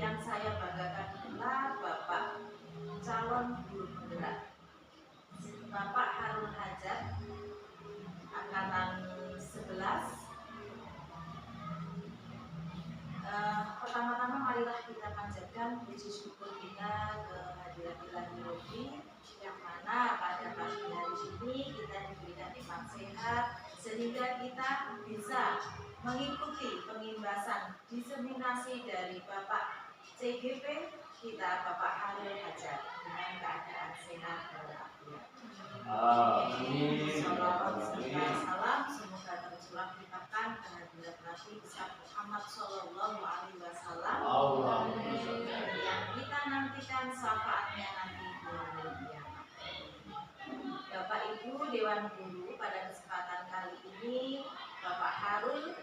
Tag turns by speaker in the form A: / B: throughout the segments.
A: yang saya banggakan adalah Bapak calon guru penggerak Bapak Harun Hajat angkatan 11. Pertama-tama marilah kita panjatkan puji syukur kita kehadirat Ilahi Rabbi, yang mana pada pagi hari ini kita diberikan iman sehat sehingga kita bisa mengikuti pengimbasan diseminasi dari Bapak CGP kita, Bapak Harun Hajat, dengan keadaan sehat walafiat. Amin. Salam semoga tercurah limpahkan kehadirat Nabi besar Muhammad Sallallahu Alaihi Wasallam yang kita nantikan syafaatnya nanti di hari kiamat. Bapak Ibu Dewan Guru, pada kesempatan kali ini Bapak Harun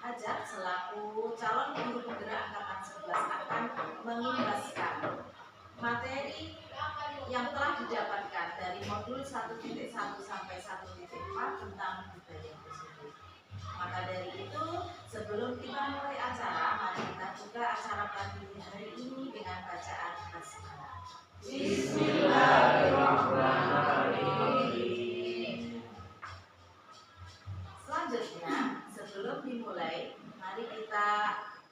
A: Hajat selaku calon guru penggerak angkatan 11 akan mengimbaskan materi yang telah didapatkan dari modul 1.1 sampai 1.4 tentang budaya positif. Maka dari itu, sebelum kita mulai acara, mari kita buka acara pagi hari ini dengan bacaan basmalah. Bismillahirrahmanirrahim. Selanjutnya, sebelum dimulai, mari kita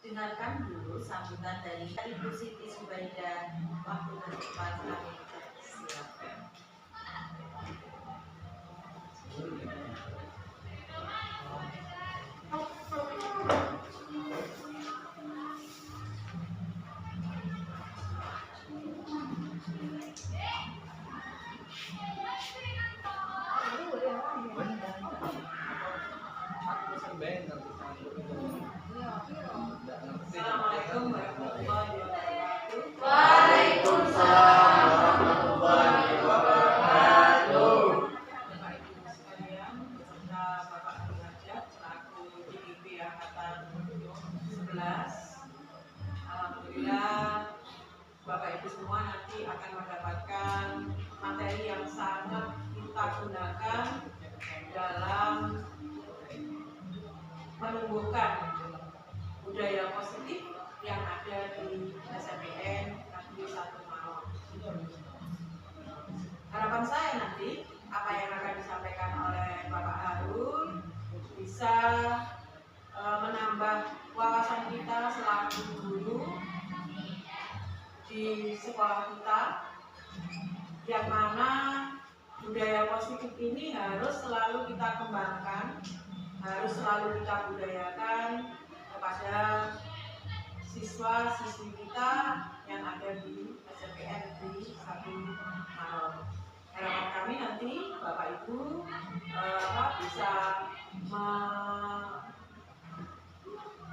A: dengarkan dulu sambutan dari Ibu Siti Subaidah. Waktu dan tempat kami silakan. Assalamualaikum warahmatullahi wabarakatuh.
B: Waalaikumsalam warahmatullahi wabarakatuh.
A: Bapak Ibu sekalian, beserta Bapak Harun Hajat selaku CGP angkatan 11. Alhamdulillah Bapak Ibu semua nanti akan mendapatkan materi yang sangat kita gunakan dalam menumbuhkan budaya positif yang ada di SMPN Negeri 1 Malang. Harapan saya nanti apa yang akan disampaikan oleh Bapak Harun bisa menambah wawasan kita selaku guru di sekolah kita, yang mana budaya positif ini harus selalu kita kembangkan, harus selalu kita budayakan kepada siswa-siswi kita yang ada di SMPN Negeri 1 Malang. Harapan kami nanti Bapak Ibu bisa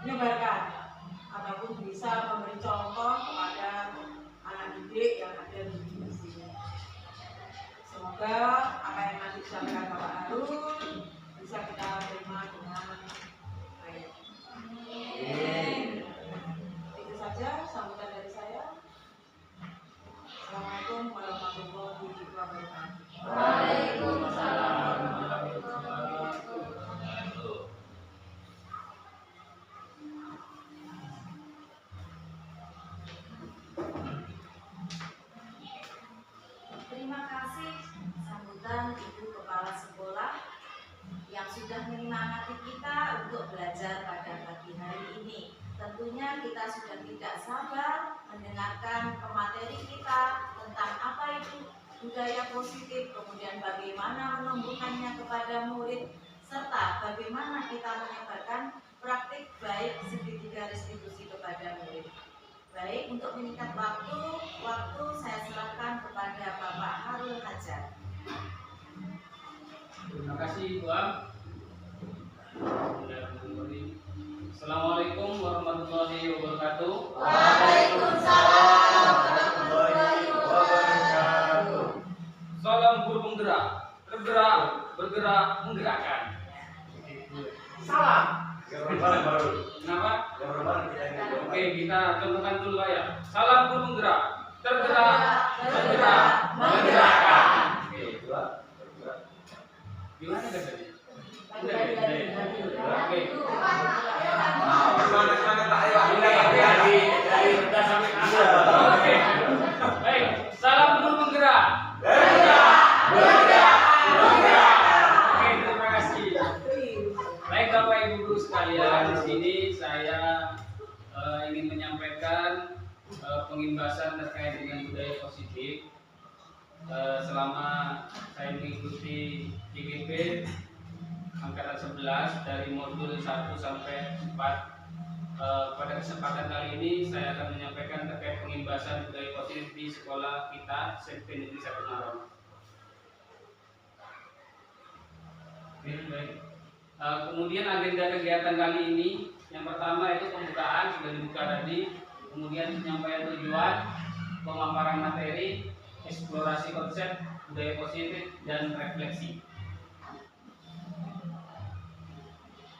A: menyebarkan ataupun bisa memberi contoh kepada anak didik yang ada di sini. Semoga apa yang nanti disampaikan Bapak Harun bisa kita terima dengan baik. Itu saja sambutan dari saya. Assalamualaikum warahmatullahi wabarakatuh.
B: Waalaikumsalam warahmatullahi wabarakatuh.
A: Terima kasih sambutan Ibu Kepala Sekolah yang sudah menyemangati kita untuk belajar pada pagi hari ini. Tentunya kita sudah tidak sabar mendengarkan pemateri kita tentang apa itu budaya positif, kemudian bagaimana menumbuhkannya kepada murid, serta bagaimana kita menyebarkan praktik baik segitiga restitusi kepada murid. Baik, untuk menyingkat waktu saya serahkan kepada Bapak Harun Hajat.
C: Terima kasih Tuan. Assalamualaikum warahmatullahi wabarakatuh.
B: Waalaikumsalam warahmatullahi wabarakatuh.
C: Salam guru penggerak, tergerak, bergerak, menggerakkan.
B: Salam.
C: Kenapa?
B: Oke.
C: Oke, kita contohkan dulu Pak ya. Salam guru penggerak, tergerak, bergerak, menggerakkan. Oke, dua, bergerak. Gimana kan tadi? Oke.
B: Semangat Pak. Ayo. Dari
C: di sini saya ingin menyampaikan pengimbasan terkait dengan budaya positif. Selama saya mengikuti IGP angkatan 11 dari modul 1 sampai 4, pada kesempatan kali ini saya akan menyampaikan terkait pengimbasan budaya positif di sekolah kita SMP Negeri 1 Maron. Baik. Kemudian agenda kegiatan kali ini yang pertama itu pembukaan, sudah dibuka tadi. Kemudian penyampaian tujuan, pemaparan materi, eksplorasi konsep budaya positif, dan refleksi.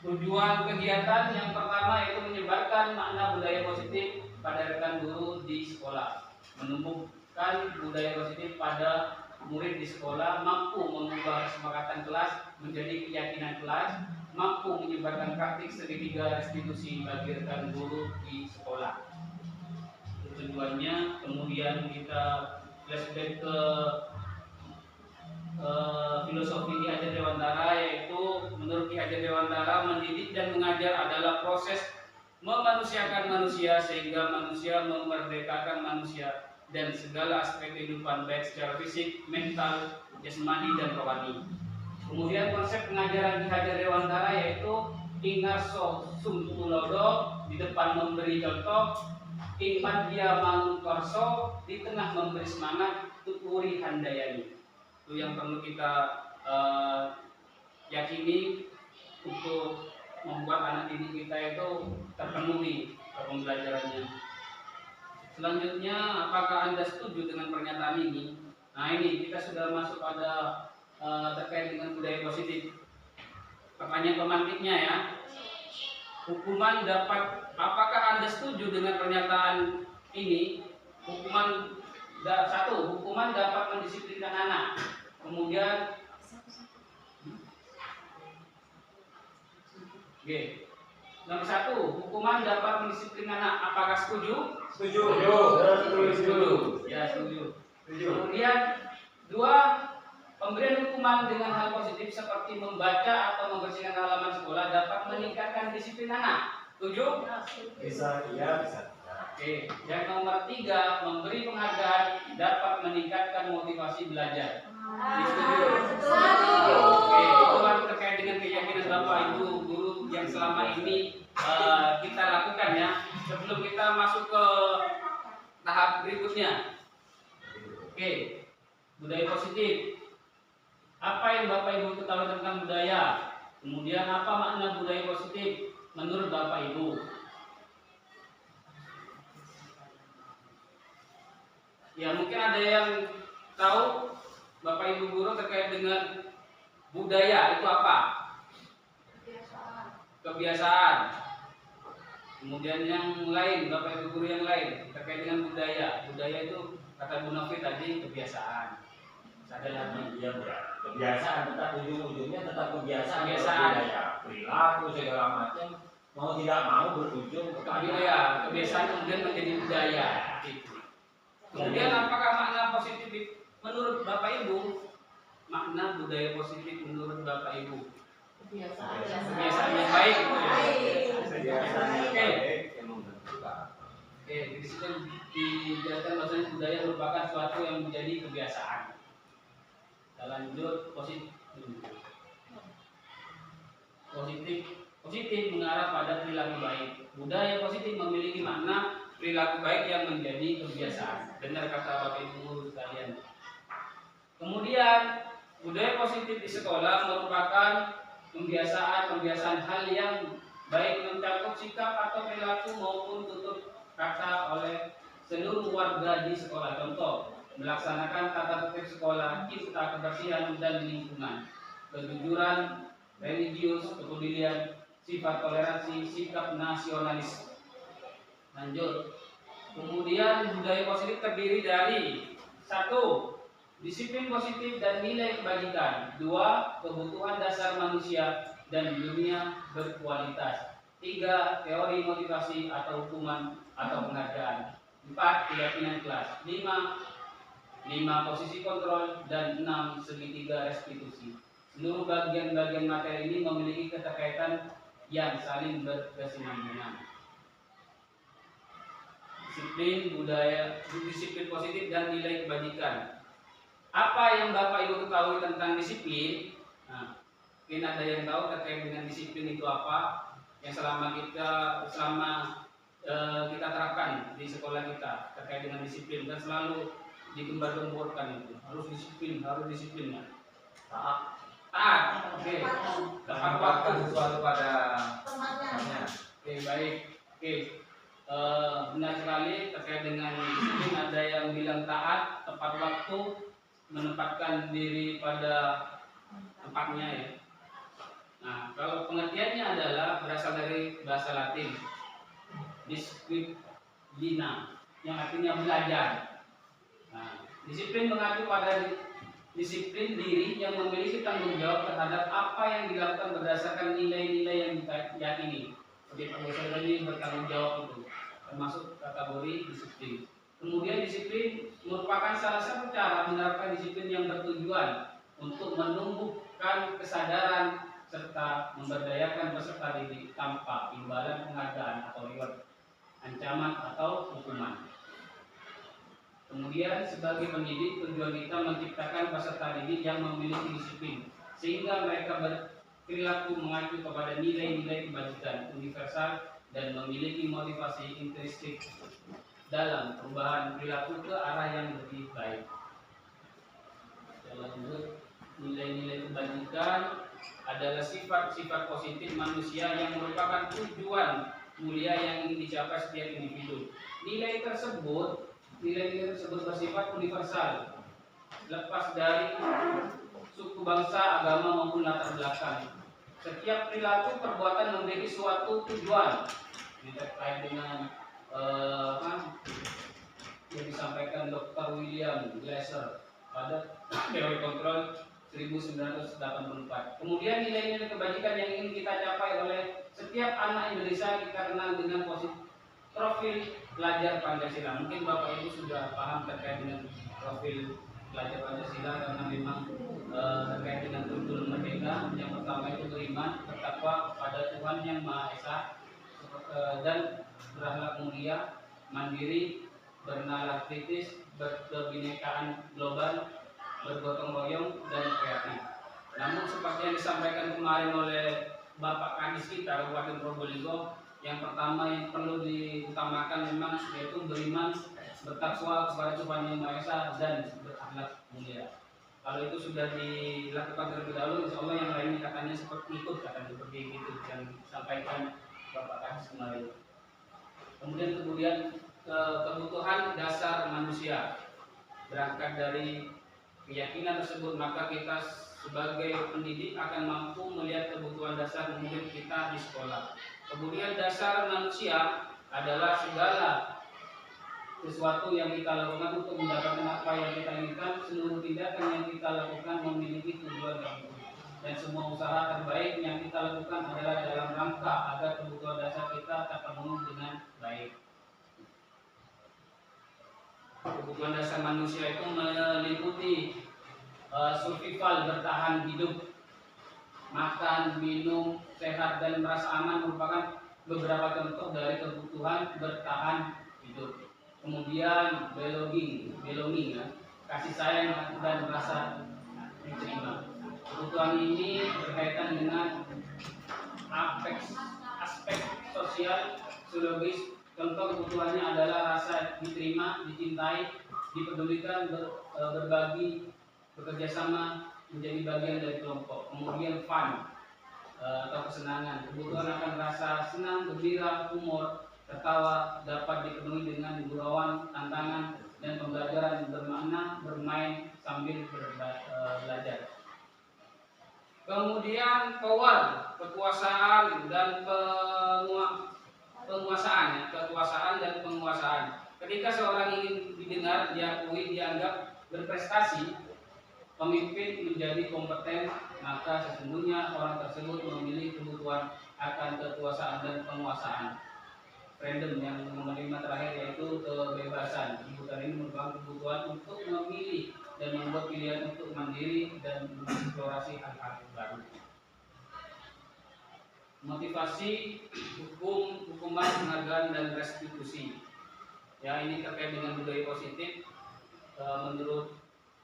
C: Tujuan kegiatan yang pertama yaitu menyebarkan makna budaya positif pada rekan guru di sekolah, menumbuhkan budaya positif pada murid di sekolah, mampu mengubah kesepakatan kelas menjadi keyakinan kelas, mampu menyebarkan praktik segitiga restitusi bagi rekan guru di sekolah. Itu tujuannya. Kemudian kita flashback ke filosofi Ki Hajar Dewantara, yaitu menurut Ki Hajar Dewantara, mendidik dan mengajar adalah proses memanusiakan manusia sehingga manusia memerdekakan manusia dan segala aspek kehidupan baik secara fisik, mental, jasmani, dan rohani. Kemudian konsep pengajaran Ki Hajar Dewantara yaitu ingarso sumtulodo, di depan memberi contoh, ingmadya manungkorso, di tengah memberi semangat, tuturi handayani. Itu yang perlu kita yakini untuk membuat anak didik kita itu terpenuhi pembelajarannya. Selanjutnya, apakah Anda setuju dengan pernyataan ini? Nah, ini kita sudah masuk pada terkait dengan budaya positif. Pertanyaan pemantiknya ya. Apakah Anda setuju dengan pernyataan ini? Hukuman dapat mendisiplinkan anak. Kemudian nomor 1, hukuman dapat mendisiplinkan anak. Apakah setuju?
B: Setuju.
C: Ya, setuju. Kemudian 2, pemberian hukuman dengan hal positif seperti membaca atau membersihkan halaman sekolah dapat meningkatkan disiplin anak. Setuju?
B: Bisa, iya, bisa.
C: Oke. Yang nomor 3, memberi penghargaan dapat meningkatkan motivasi belajar.
A: Setuju.
C: Oke, itu kan terkait dengan keyakinan Bapak Ibu guru yang selama ini kita lakukan ya. Sebelum kita masuk ke tahap berikutnya. Oke, budaya positif. Apa yang Bapak Ibu ketahui tentang budaya? Kemudian apa makna budaya positif menurut Bapak Ibu? Ya, mungkin ada yang tahu Bapak Ibu guru terkait dengan budaya itu apa? Kebiasaan. Kemudian yang lain, Bapak Ibu guru yang lain terkait dengan budaya. Budaya itu kata Bu Novi tadi kebiasaan. Ada lagi.
B: Iya, kebiasaan tetap ujung-ujungnya tetap kebiasaan.
C: Kebiasaan.
B: Perilaku segala macam mau tidak mau berujung
C: Budaya, kebiasaan kemudian menjadi budaya. Gitu. Kemudian apakah makna positif menurut Bapak Ibu? Makna budaya positif menurut Bapak Ibu? Kebiasaan yang baik gitu ya.
B: kebiasaan yang
C: Oke.
B: baik yang membentukkan.
C: Oke, di situ dijelaskan bahwasanya budaya merupakan suatu yang menjadi kebiasaan. Kita lanjut positif. Positif mengarah pada perilaku baik. Budaya positif memiliki makna perilaku baik yang menjadi kebiasaan. Benar kata Bapak Ibu guru sekalian. Kemudian budaya positif di sekolah merupakan kebiasaan hal yang baik mencakup sikap atau perilaku maupun tutur kata oleh seluruh warga di sekolah. Contoh, melaksanakan tata tertib sekolah, cipta kebersihan dan lingkungan, kejujuran, religius, kepedulian, sifat toleransi, sikap nasionalis. Lanjut. Kemudian budaya positif terdiri dari 1. Disiplin positif dan nilai kebajikan. 2. Kebutuhan dasar manusia dan dunia berkualitas. 3. Teori motivasi atau hukuman atau penghargaan. 4. Keyakinan kelas. 5. Posisi kontrol. Dan 6. Segitiga restitusi. Seluruh bagian-bagian materi ini memiliki keterkaitan yang saling berkesinambungan. Disiplin budaya, disiplin positif dan nilai kebajikan. Apa yang Bapak Ibu ketahui tentang disiplin? Nah, mungkin ada yang tahu terkait dengan disiplin itu apa? Yang selama kita terapkan di sekolah kita terkait dengan disiplin, dan selalu digembar-gemborkan itu harus disiplin ya. Taat. Oke. Tepat waktu
B: sesuatu pada
A: Temannya.
C: Oke, baik. Oke. Benar sekali terkait dengan disiplin, ada yang bilang taat, tepat waktu, menempatkan diri pada tempatnya ya. Nah, kalau pengertiannya adalah berasal dari bahasa Latin disciplina, yang artinya belajar. Nah, disiplin mengacu pada disiplin diri yang memiliki tanggung jawab terhadap apa yang dilakukan berdasarkan nilai-nilai yang diyakini. Seperti Pak Gusel tadi bertanggung jawab itu termasuk kategori disiplin. Kemudian disiplin merupakan salah satu cara menerapkan disiplin yang bertujuan untuk menumbuhkan kesadaran serta memberdayakan peserta didik tanpa imbalan penghargaan atau reward, ancaman atau hukuman. Kemudian sebagai pendidik, tujuan kita menciptakan peserta didik yang memiliki disiplin sehingga mereka berperilaku mengacu kepada nilai-nilai kebajikan universal dan memiliki motivasi intrinsik dalam perubahan perilaku ke arah yang lebih baik. Lanjut, nilai-nilai kebajikan adalah sifat-sifat positif manusia yang merupakan tujuan mulia yang ingin dicapai setiap individu. Nilai-nilai tersebut bersifat universal, lepas dari suku, bangsa, agama maupun latar belakang. Setiap perilaku perbuatan memiliki suatu tujuan. Ini terkait dengan yang disampaikan Dr. William Glasser pada teori kontrol 1984. Kemudian nilai-nilai kebajikan yang ingin kita capai oleh setiap anak Indonesia kita kenal dengan profil pelajar Pancasila. Mungkin Bapak Ibu sudah paham terkait dengan profil pelajar Pancasila karena memang terkait dengan kurikulum merdeka. Yang pertama itu beriman, bertakwa pada Tuhan Yang Maha Esa, dan berakhlak mulia, mandiri, bernalar kritis, berkebinekaan global, bergotong royong, dan kreatif. Namun seperti yang disampaikan kemarin oleh Bapak Kadis kita Kabupaten Probolinggo, yang pertama yang perlu diutamakan memang yaitu beriman, bertakwa kepada Tuhan Yang Maha Esa, dan berakhlak mulia. Kalau itu sudah dilakukan terlebih dahulu, insya Allah yang lainnya katanya seperti seperti itu yang disampaikan Bapak Kadis kemarin. Kemudian kebutuhan dasar manusia. Berangkat dari keyakinan tersebut, maka kita sebagai pendidik akan mampu melihat kebutuhan dasar murid kita di sekolah. Kemudian dasar manusia adalah segala sesuatu yang kita lakukan untuk mendapatkan apa yang kita inginkan. Seluruh tindakan yang kita lakukan memiliki tujuan tertentu, dan semua usaha terbaik yang kita lakukan adalah dalam rangka agar kebutuhan dasar kita terpenuhi dengan baik. Kebutuhan dasar manusia itu meliputi survival, bertahan hidup, makan, minum, sehat, dan merasa aman merupakan beberapa contoh dari kebutuhan bertahan hidup. Kemudian belonging ya, kasih sayang dan merasa diterima. Kebutuhan ini berkaitan dengan aspek sosial, psikologis. Contoh kebutuhannya adalah rasa diterima, dicintai, dipedulikan, berbagi, bekerja sama, menjadi bagian dari kelompok. Kemudian fun atau kesenangan. Kebutuhan akan rasa senang, gembira, humor, tertawa dapat dipenuhi dengan gurauan, tantangan, dan pembelajaran bermakna, bermain sambil belajar. Kemudian power, kekuasaan dan kekuasaan dan penguasaan. Ketika seorang ingin didengar, diakui, dianggap berprestasi, pemimpin menjadi kompeten, maka sesungguhnya orang tersebut memiliki kebutuhan akan kekuasaan dan penguasaan. Freedom yang nomor 5 terakhir yaitu kebebasan. Kebutuhan ini merupakan kebutuhan untuk memilih dan membuat pilihan untuk mandiri dan mengeksplorasi hal-hal baru. motivasi, hukum, hukuman, penghargaan, dan restitusi. Ya, ini terkait dengan budaya positif. Menurut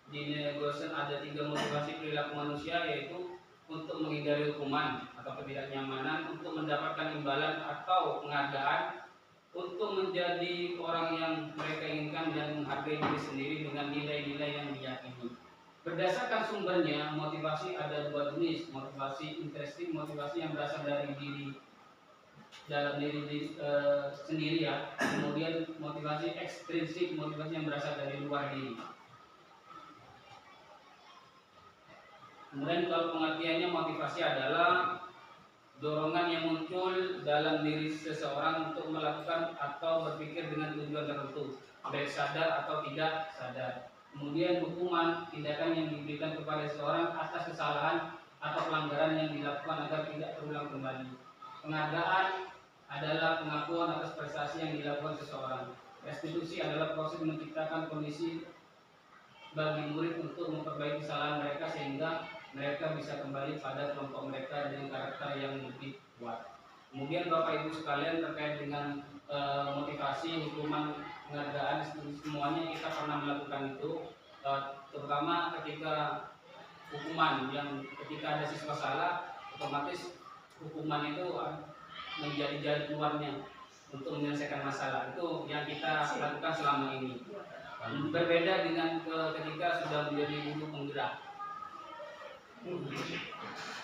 C: Gene Gosen ada 3 motivasi perilaku manusia, yaitu untuk menghindari hukuman atau ketidaknyamanan, untuk mendapatkan imbalan atau penghargaan, untuk menjadi orang yang mereka inginkan, dan menghargai diri sendiri dengan nilai-nilai yang diyakini. Berdasarkan sumbernya, motivasi ada 2 jenis: motivasi intrinsik, motivasi yang berasal dari dalam diri sendiri ya. Kemudian motivasi ekstrinsik, motivasi yang berasal dari luar diri. Kemudian kalau pengertiannya, motivasi adalah dorongan yang muncul dalam diri seseorang untuk melakukan atau berpikir dengan tujuan tertentu, baik sadar atau tidak sadar. Kemudian hukuman, tindakan yang diberikan kepada seseorang atas kesalahan atau pelanggaran yang dilakukan agar tidak terulang kembali. Penghargaan adalah pengakuan atas prestasi yang dilakukan seseorang. Restitusi adalah proses menciptakan kondisi bagi murid untuk memperbaiki kesalahan mereka sehingga mereka bisa kembali pada kelompok mereka dengan karakter yang lebih kuat. Kemudian Bapak Ibu sekalian, terkait dengan motivasi, hukuman, penghargaan, semuanya kita pernah melakukan itu, terutama ketika hukuman, yang ketika ada siswa salah, otomatis hukuman itu menjadi jalan keluarnya untuk menyelesaikan masalah. Itu yang kita lakukan selama ini. Berbeda dengan ketika sudah menjadi guru penggerak.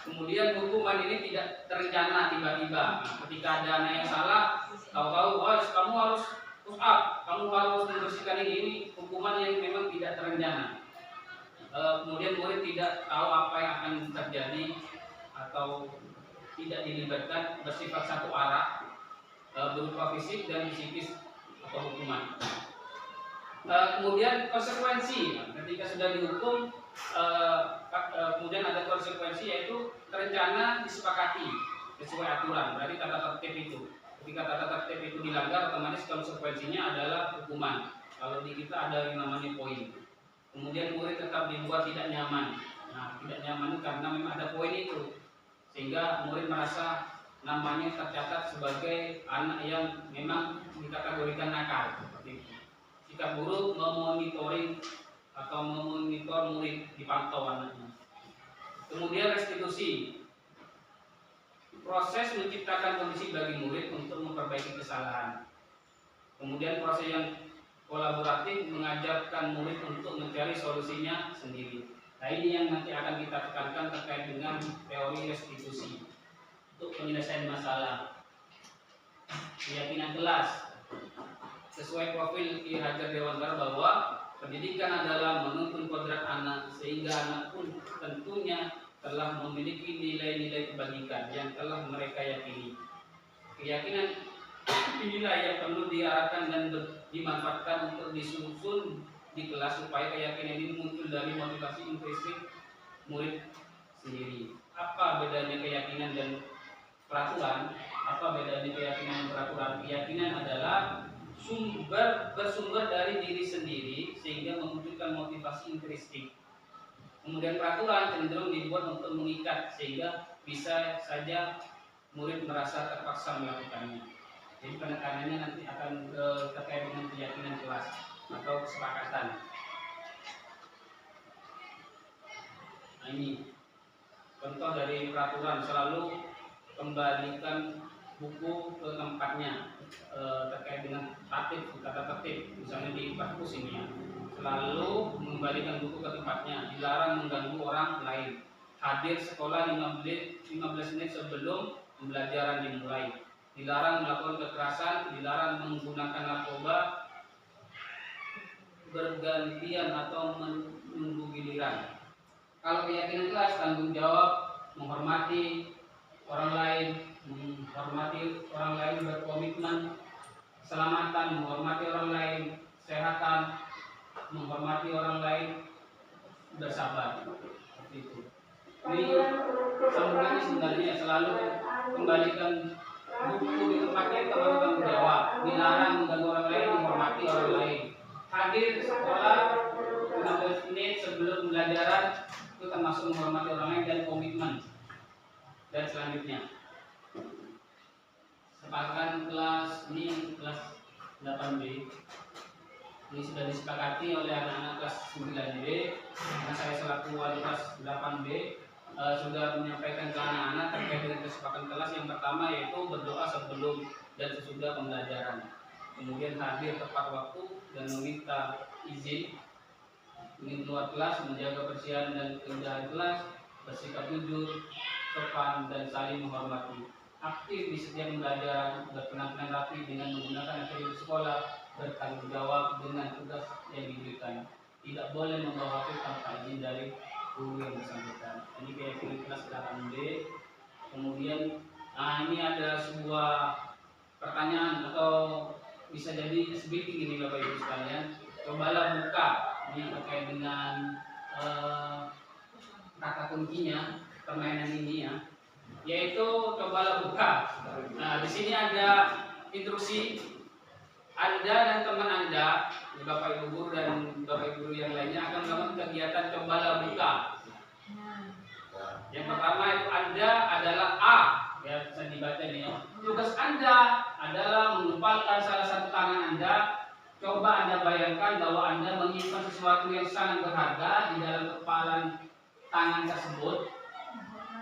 C: Kemudian hukuman ini tidak terencana tiba-tiba. Ketika ada anak yang salah, tahu-tahu, oh kamu harus push up, kamu harus membersihkan ini hukuman yang memang tidak terencana. Kemudian murid tidak tahu apa yang akan terjadi atau tidak dilibatkan, bersifat satu arah, berupa fisik dan psikis atau hukuman. Kemudian konsekuensi, ketika sudah dihukum, kemudian ada konsekuensi, yaitu terencana disepakati sesuai aturan. Berarti tata tertib itu, ketika tata tertib itu dilanggar, otomatis konsekuensinya adalah hukuman. Kalau di kita ada yang namanya poin. Kemudian murid tetap dibuat tidak nyaman. Nah, tidak nyaman karena memang ada poin itu, sehingga murid merasa namanya tercatat sebagai anak yang memang dikategorikan nakal. Sikap guru memonitoring atau memonitor murid, dipantau anaknya. Kemudian restitusi, proses menciptakan kondisi bagi murid untuk memperbaiki kesalahan. Kemudian proses yang kolaboratif, mengajarkan murid untuk mencari solusinya sendiri. Nah, ini yang nanti akan kita tekankan terkait dengan teori restitusi untuk penyelesaian masalah. Keyakinan kelas, sesuai profil Ki Hajar Dewantara bahwa pendidikan adalah menuntun kodrat anak, sehingga anak pun tentunya telah memiliki nilai-nilai kebajikan yang telah mereka yakini. Keyakinan inilah yang perlu diarahkan dan dimanfaatkan untuk disusun di kelas, supaya keyakinan ini muncul dari motivasi intrinsik murid sendiri. Apa bedanya keyakinan dan peraturan? Apa bedanya keyakinan dan peraturan? Keyakinan adalah bersumber dari diri sendiri sehingga memunculkan motivasi intrinsik. Kemudian peraturan cenderung dibuat untuk mengikat sehingga bisa saja murid merasa terpaksa melakukannya. Jadi penekanannya nanti akan terkait dengan keyakinan kelas atau kesepakatan. Nah, ini contoh dari peraturan: selalu kembalikan buku ke tempatnya. Terkait dengan tata tertib, misalnya di perpus ini ya, selalu mengembalikan buku ke tempatnya, dilarang mengganggu orang lain, hadir sekolah 15 menit sebelum pembelajaran dimulai, dilarang melakukan kekerasan, dilarang menggunakan narkoba bergantian atau menunggu giliran. Kalau keyakinan kelas, tanggung jawab, menghormati orang lain, berkomitmen keselamatan, menghormati orang lain, kesehatan, menghormati orang lain, bersabar. Seperti itu. Ini sambungannya sebenarnya selalu kembalikan buku di tempatnya, itu harus tanggung jawab, dilarang mengganggu orang lain, menghormati orang lain, hadir sekolah 15 menit sebelum pembelajaran, itu termasuk menghormati orang lain dan komitmen. Dan selanjutnya kesepakatan kelas ini kelas 8B ini sudah disepakati oleh anak-anak kelas 9B karena saya selaku wali kelas 8B sudah menyampaikan ke anak-anak terkait dengan kesepakatan kelas. Yang pertama yaitu berdoa sebelum dan sesudah pembelajaran, kemudian hadir tepat waktu dan meminta izin keluar kelas, menjaga kebersihan dan keindahan kelas, bersikap jujur, sopan dan saling menghormati, aktif di setiap pembelajaran, berpenampilan rapi dengan menggunakan atribut sekolah, bertanggung jawab dengan tugas yang diberikan, tidak boleh membawa HP tanpa izin dari guru yang bersangkutan. Ini keyakinan kelas 8B. Kemudian ini ada sebuah pertanyaan atau bisa jadi speaking ini Bapak Ibu sekalian. Cobalah buka ini terkait dengan kata kuncinya permainan ini ya, yaitu cobalah buka. Nah, di sini ada instruksi Anda dan teman Anda, Bapak Ibu guru dan Bapak Ibu guru yang lainnya akan melakukan kegiatan cobalah buka. Yang pertama itu Anda adalah A, ya bisa dibaca nih ya. Tugas Anda adalah mengumpulkan salah satu tangan Anda. Coba Anda bayangkan bahwa Anda menyimpan sesuatu yang sangat berharga di dalam kepalan tangan tersebut.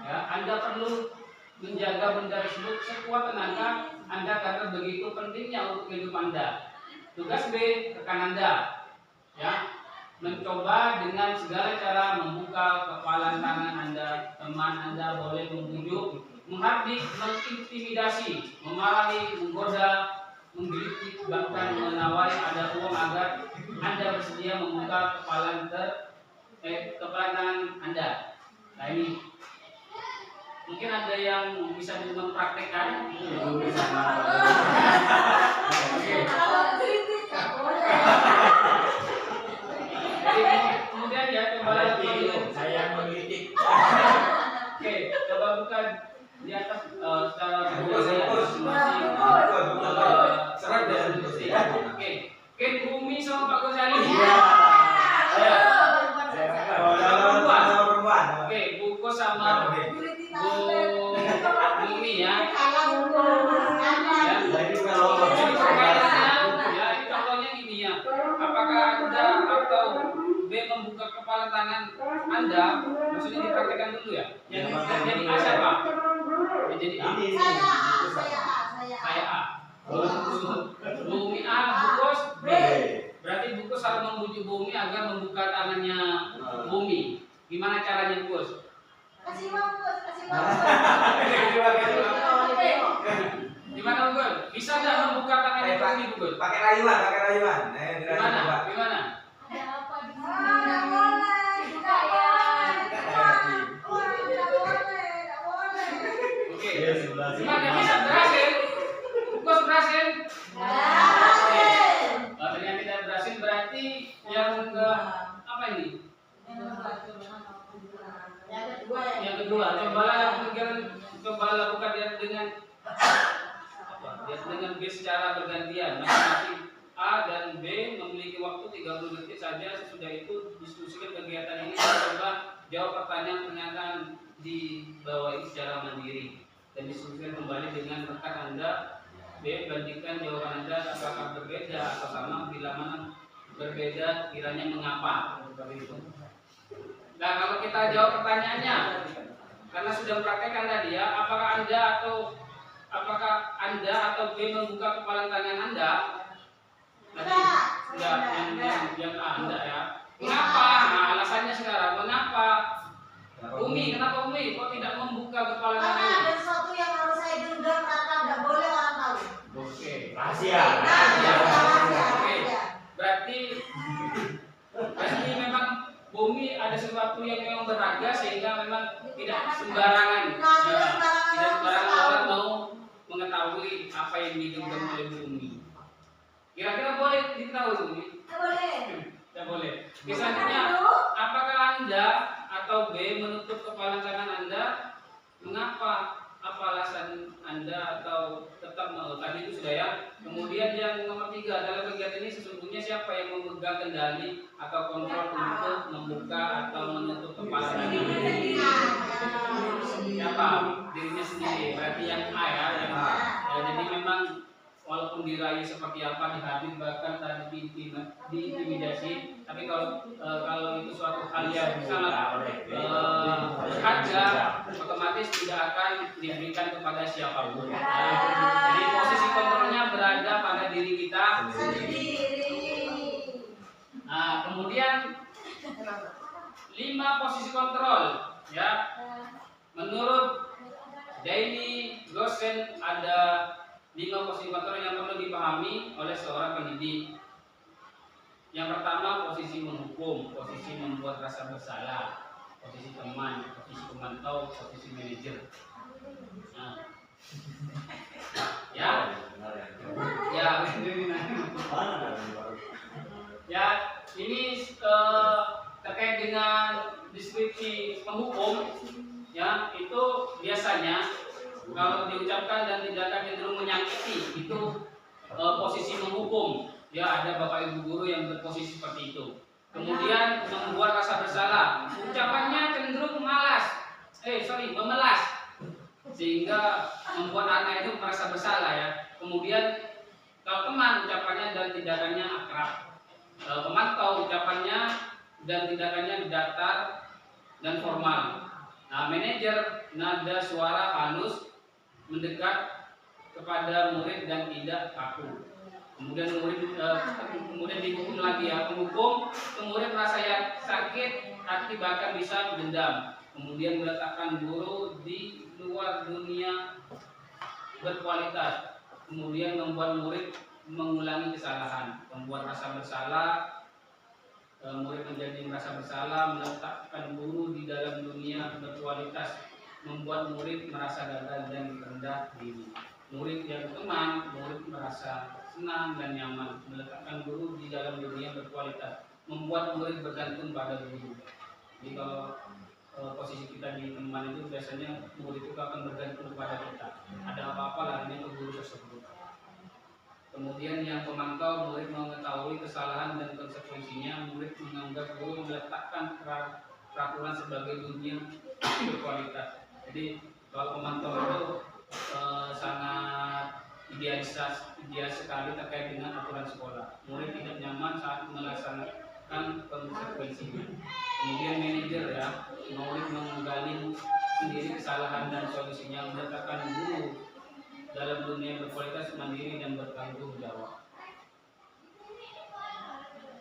C: Ya, Anda perlu menjaga benda tersebut sekuat tenaga Anda karena begitu pentingnya untuk hidup Anda. Tugas B, rekan Anda, ya, mencoba dengan segala cara membuka kepalan tangan Anda. Teman Anda boleh membujuk, menghardik, mengintimidasi, memarahi, menggoda, menggelitik, bahkan menawari ada uang agar Anda bersedia membuka kepalan tangan Anda. Nah ini mungkin ada yang bisa mempraktekkan. Kemudian ya coba
B: saya menggelitik.
C: Oke, coba buka di atas secara Oke, Ken Bumi sama Pak Gozali. Oke, buku sama Bu Bumi ya. Ya, contohnya gini ya. Apakah Anda atau B membuka kepala tangan Anda? Maksudnya dipraktekkan dulu ya. Yang jadi A siapa? Yang jadi A. Saya A. Bumi A, Bukus B. Berarti Bukus harus membujuk Bumi agar membuka tangannya Bumi. Gimana caranya Bukus?
D: Kasih uang, Bos.
C: Gimana Bukus? Bisa nggak membuka tangannya Bumi Bukus?
B: Pakai rayuan.
C: Gimana?
D: Ada apa di sini? Nggak boleh. Nggak boleh.
C: Oke. Gimana bisa berhasil? Bukus berhasil? Ternyata tidak berhasil, berarti yang ke apa ini? Yang kedua, cobalah buka dia dengan apa? Dia dengan B secara bergantian. Masing-masing A dan B memiliki waktu 30 detik saja. Sesudah itu diskusikan kegiatan ini dan coba jawab pertanyaan di bawah ini secara mandiri dan diskusikan kembali dengan rekan Anda. B, bandingkan jawaban Anda apakah berbeda atau sama, bila mana berbeda kiranya mengapa. Nah, kalau kita jawab pertanyaannya, karena sudah mempraktekkan tadi ya, apakah Anda atau B membuka kepala tangan Anda? Tadi yang Anda ya. Mengapa? Nah, alasannya sekarang mengapa? Kenapa Umi kok tidak membuka kepala
D: Karena
C: tangannya?
D: ada sesuatu yang harus saya genggam karena tidak boleh orang tahu.
C: Oke.
B: Rahasia.
C: Oke. Berarti memang Bumi ada sesuatu yang memang berharga sehingga memang tidak sembarangan. Tidak sembarangan orang mau mengetahui apa yang digenggam oleh Bumi. Kira-kira boleh diketahui Bumi?
D: Tidak boleh.
C: Tidak boleh. Selanjutnya, apakah Anda atau B menutup kepala tangan Anda? Mengapa? Apa alasan Anda atau tetap tadi itu sudah ya. Kemudian yang nomor 3 dalam kegiatan ini sesungguhnya siapa yang memegang kendali atau kontrol untuk membuka atau menutup kepala tangan? Siapa? Dirinya sendiri. Berarti yang A ya, yang A. Ya. Ya, jadi memang walaupun dirayu seperti apa, dihadir bahkan tadi diintimidasi, tapi kalau itu suatu hal yang sangat berharga, otomatis tidak akan diberikan kepada siapapun. Jadi posisi kontrolnya berada pada diri kita
D: Sendiri.
C: Nah, kemudian 5 posisi kontrol, ya. Menurut Daily Gosen ada 5 posisi kontrol yang perlu dipahami oleh seorang pendidik. Yang pertama, posisi menghukum, posisi membuat rasa bersalah, posisi teman, posisi pemantau, posisi manajer. Nah, ya, ya, ini terkait dengan deskripsi penghukum, ya, itu biasanya kalau diucapkan dan tindakan cenderung menyakiti, itu posisi menghukum. Ya, ada bapak ibu guru yang berposisi seperti itu. Kemudian membuat rasa bersalah, ucapannya cenderung memelas, sehingga membuat anak itu merasa bersalah, ya. Kemudian kalau teman, ucapannya dan tindakannya akrab. Pemantau, ucapannya dan tindakannya datar dan formal. Nah, manajer, nada suara halus, mendekat kepada murid dan tidak kaku. Kemudian kemudian dihukum lagi, ya. Penghukum, murid merasa sakit, hati bahkan bisa dendam. Kemudian meletakkan guru di luar dunia berkualitas. Kemudian membuat murid mengulangi kesalahan, membuat rasa bersalah, murid menjadi merasa bersalah, meletakkan guru di dalam dunia berkualitas, membuat murid merasa gagal dan rendah diri. Murid yang teman, murid merasa senang dan nyaman, meletakkan guru di dalam dunia berkualitas, membuat murid bergantung pada guru. Jadi kalau posisi kita di teman itu biasanya murid itu akan bergantung kepada kita. Ada apa-apa larinya ke guru tersebut. Kemudian yang pemantau, murid mengetahui kesalahan dan konsekuensinya, murid menganggap guru meletakkan peraturan sebagai dunia berkualitas. Jadi kalau pemantau itu sangat idealis sekali terkait dengan aturan sekolah. Murid tidak nyaman saat melaksanakan konsekuensinya. Kemudian manajer, ya, murid menggali sendiri kesalahan dan solusinya, meletakkan guru dalam dunia berkualitas, mandiri dan bertanggung jawab.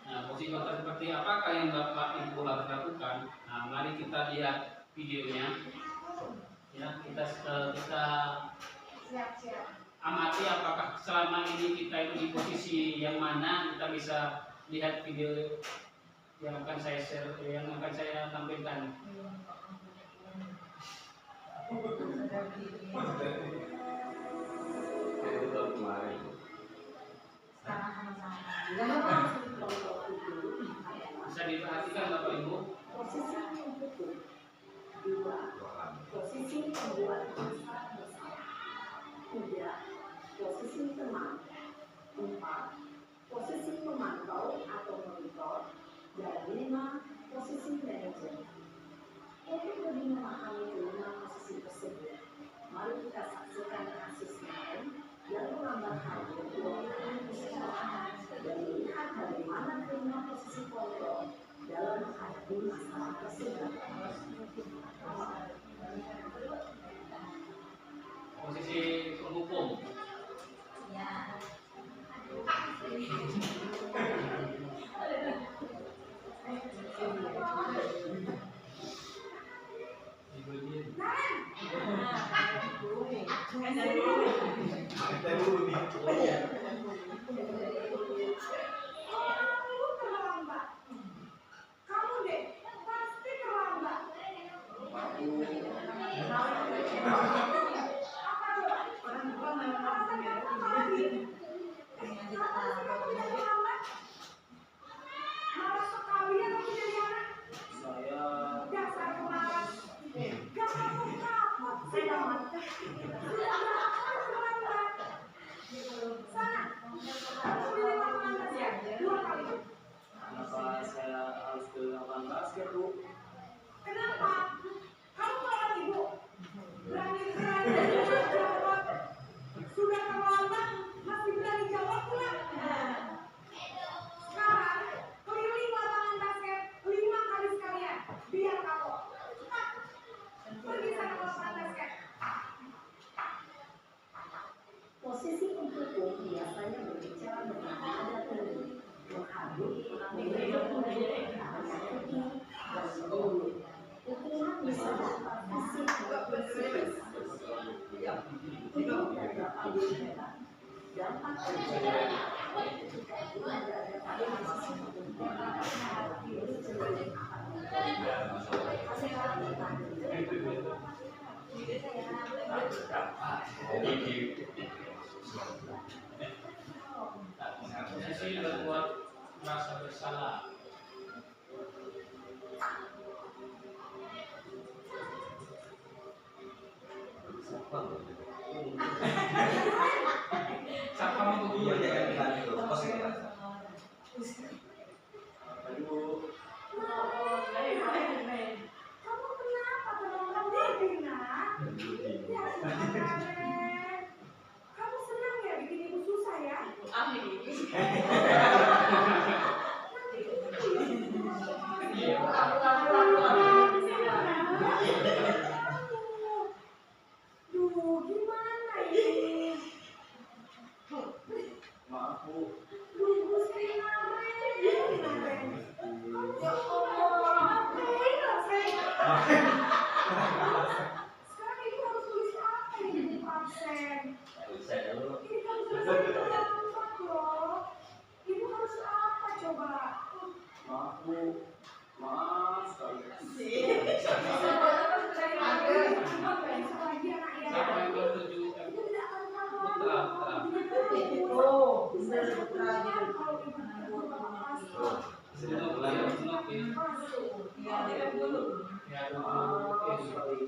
C: Nah, posisi kontrol seperti apakah yang Bapak Ibu harus lakukan? Nah, mari kita lihat videonya. Ya, kita amati apakah selama ini kita itu di posisi yang mana. Kita bisa lihat video yang akan saya share, yang akan saya tampilkan. Bisa diperhatikan Bapak Ibu.
E: Posisi menghukum. 2. Posisi membuat rasa bersalah. 3. Posisi teman. 4. Posisi pemantau atau monitor. Dan 5. Posisi manajer. Untuk lebih memahami kelima posisi tersebut, mari kita saksikan kasus lain yang menambahkan dan melihat bagaimana kelima posisi kontrol dalam menghadapi masalah tersebut.
C: Posisi penghukum.
A: Ya.
E: dampak terjadi ketika itu berada pada masa ini cenderung akan membuat kesehatan
C: Posisi berbuat merasa bersalah. Siapa mau
B: Iya,
C: begini?
B: jangan bilang itu. Positif.
C: Aduh.
E: kamu kenapa terlalu baby nak? Ya kemarin kamu senang ya bikin ibu susah ya?
C: Iya.
E: Duh, gimana ini?
C: Maaf Bu.
E: Duh, Gusti Naren. Ya Allah, ngapain lah saya? Sekarang ibu harus tulis apa ini di absen?
B: Saya dulu.
E: Ini kan sudah terlambat loh. Ibu harus apa coba?
C: Maaf Bu. Maaf sekali. Siapa yang bertuju? Putra, putra.
D: Oh, bisa putra gitu.
C: Senok, ya, senok ya.
D: Ya, dia dulu.
C: Ya,
D: Oh,
C: oke.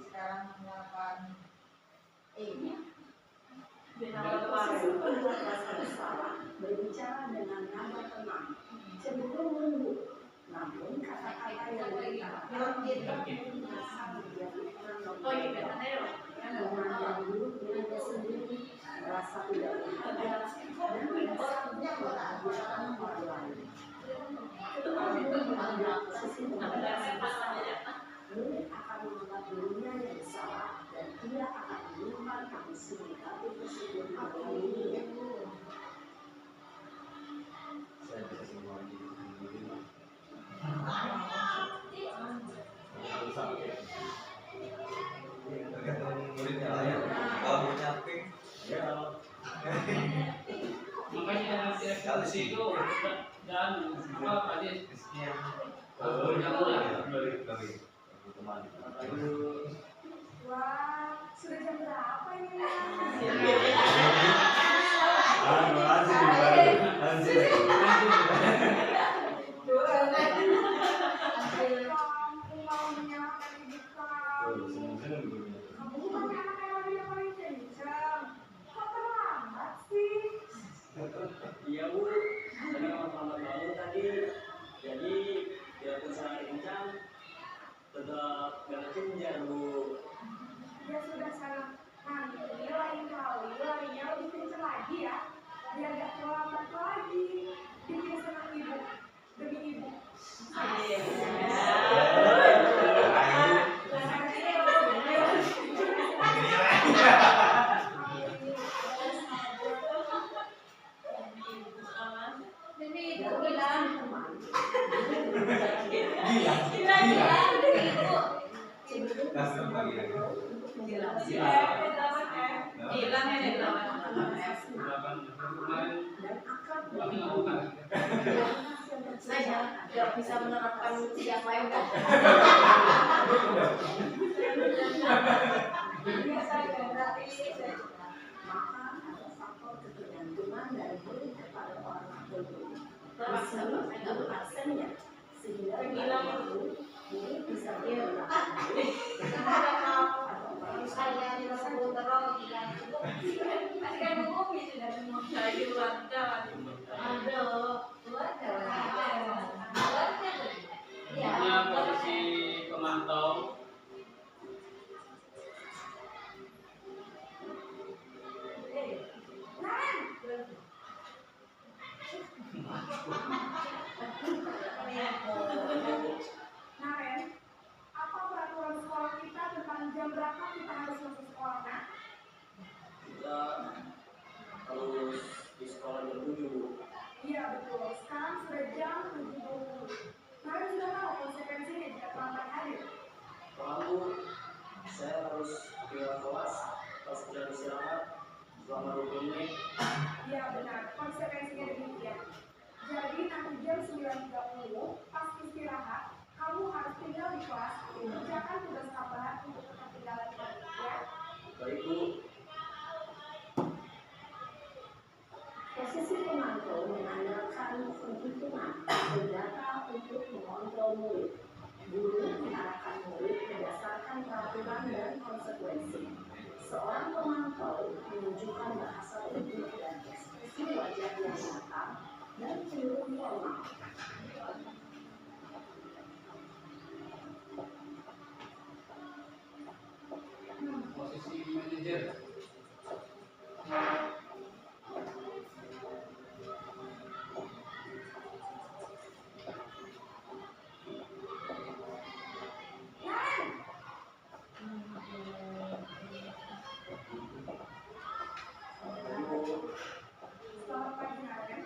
D: sekarang menggunakan ini.
E: Posisi pembuat rasa bersalah berbicara dengan nada tenang, cenderung lembut. Namun kata-kata yang
D: Yakin.
E: memandang buruk dirinya sendiri, merasa tidak berharga, dan merasa kebahagiaan orang lain. Ketika dia mengambil posisi pembuat rasa bersalah, murid akan menganggap dirinya yang bersalah dan dia akan menyimpan emosi negatif tersebut dalam dirinya.
B: Saya bisa semua ini. Tergantung muridnya lah ya. Kalau muridnya pink, ya
C: Makanya nanti eksekusi itu dan apa tadi?
E: Wah, sudah jam berapa ini? Kamu mau menyalahkan ibu kamu. Kamu bukannya anak yang lagi paling kencang. Kok terlambat sih?
F: Iya Bu, tadi memang terlambat banget tadi. Jadi biarpun saya kencang, tetap gak kejar Bu.
E: Ya sudah sana. Nanti lain kali larinya lebih kencang lagi ya. Biar gak terlambat lagi. Bikin senang ibu. Demi ibu.
A: Saya nggak bisa menerapkan yang lain kan?
E: Maka ada faktor ketergantungan dari murid kepada orang tua.
A: Terpaksa saya nggak
E: Absennya sehingga murid bisa
D: Saya di masa belum terlalu
C: Ini posisi pemantau.
E: Naren, apa peraturan sekolah kita tentang jam berapa kita harus masuk sekolah, nak?
F: Kita harus di sekolah jam 7.
E: Iya betul, sekarang sudah jam 7.20. Naren sudah tahu konsekuensinya jika terlambat hadir.
F: Paham Bu, saya harus ke kelas pas sudah istirahat selama 20 menit.
E: Iya melakukan penghitungan data untuk mengontrol murid. Guru mengarahkan murid berdasarkan peraturan dan konsekuensi. Seorang pemantau menunjukkan bahasa tubuh dan ekspresi wajah yang nyata dan cenderung formal.
C: Posisi manajer.
G: Selamat pagi, Naren.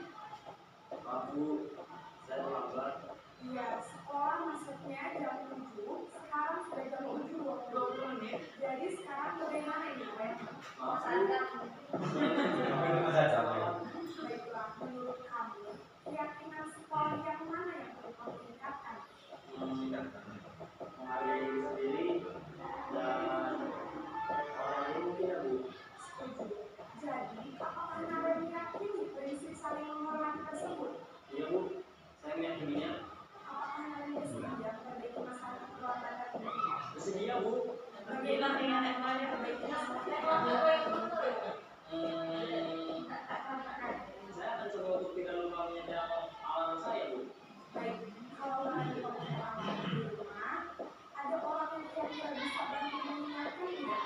F: Aku, saya terlambat.
G: Iya, sekolah masuknya jam 7, sekarang sudah jam 7:20 menit. Jadi sekarang bagaimana ini, Naren? Baiklah, menurut kamu, keyakinan sekolah yang mana yang perlu kamu tingkatkan?
F: Mengalir sendiri dan orang ini mungkin ya Bu.
G: Setuju. Jadi, apakah Naren meyakini prinsip saling menghormati tersebut?
F: Iya Bu, saya meyakininya.
G: Apakah Naren bersedia memperbaiki masalah kekeluargaan ini?
F: Bersedia Bu.
A: Bagaimana dengan yang lain perbaikinya seperti apa?
F: Saya akan coba untuk tidak lupa menyediakan alarm saya Bu.
G: Baik, kalau lagi pengalaman di rumah, ada orang yang kira-kira bisa bantu mengingatkan tidak?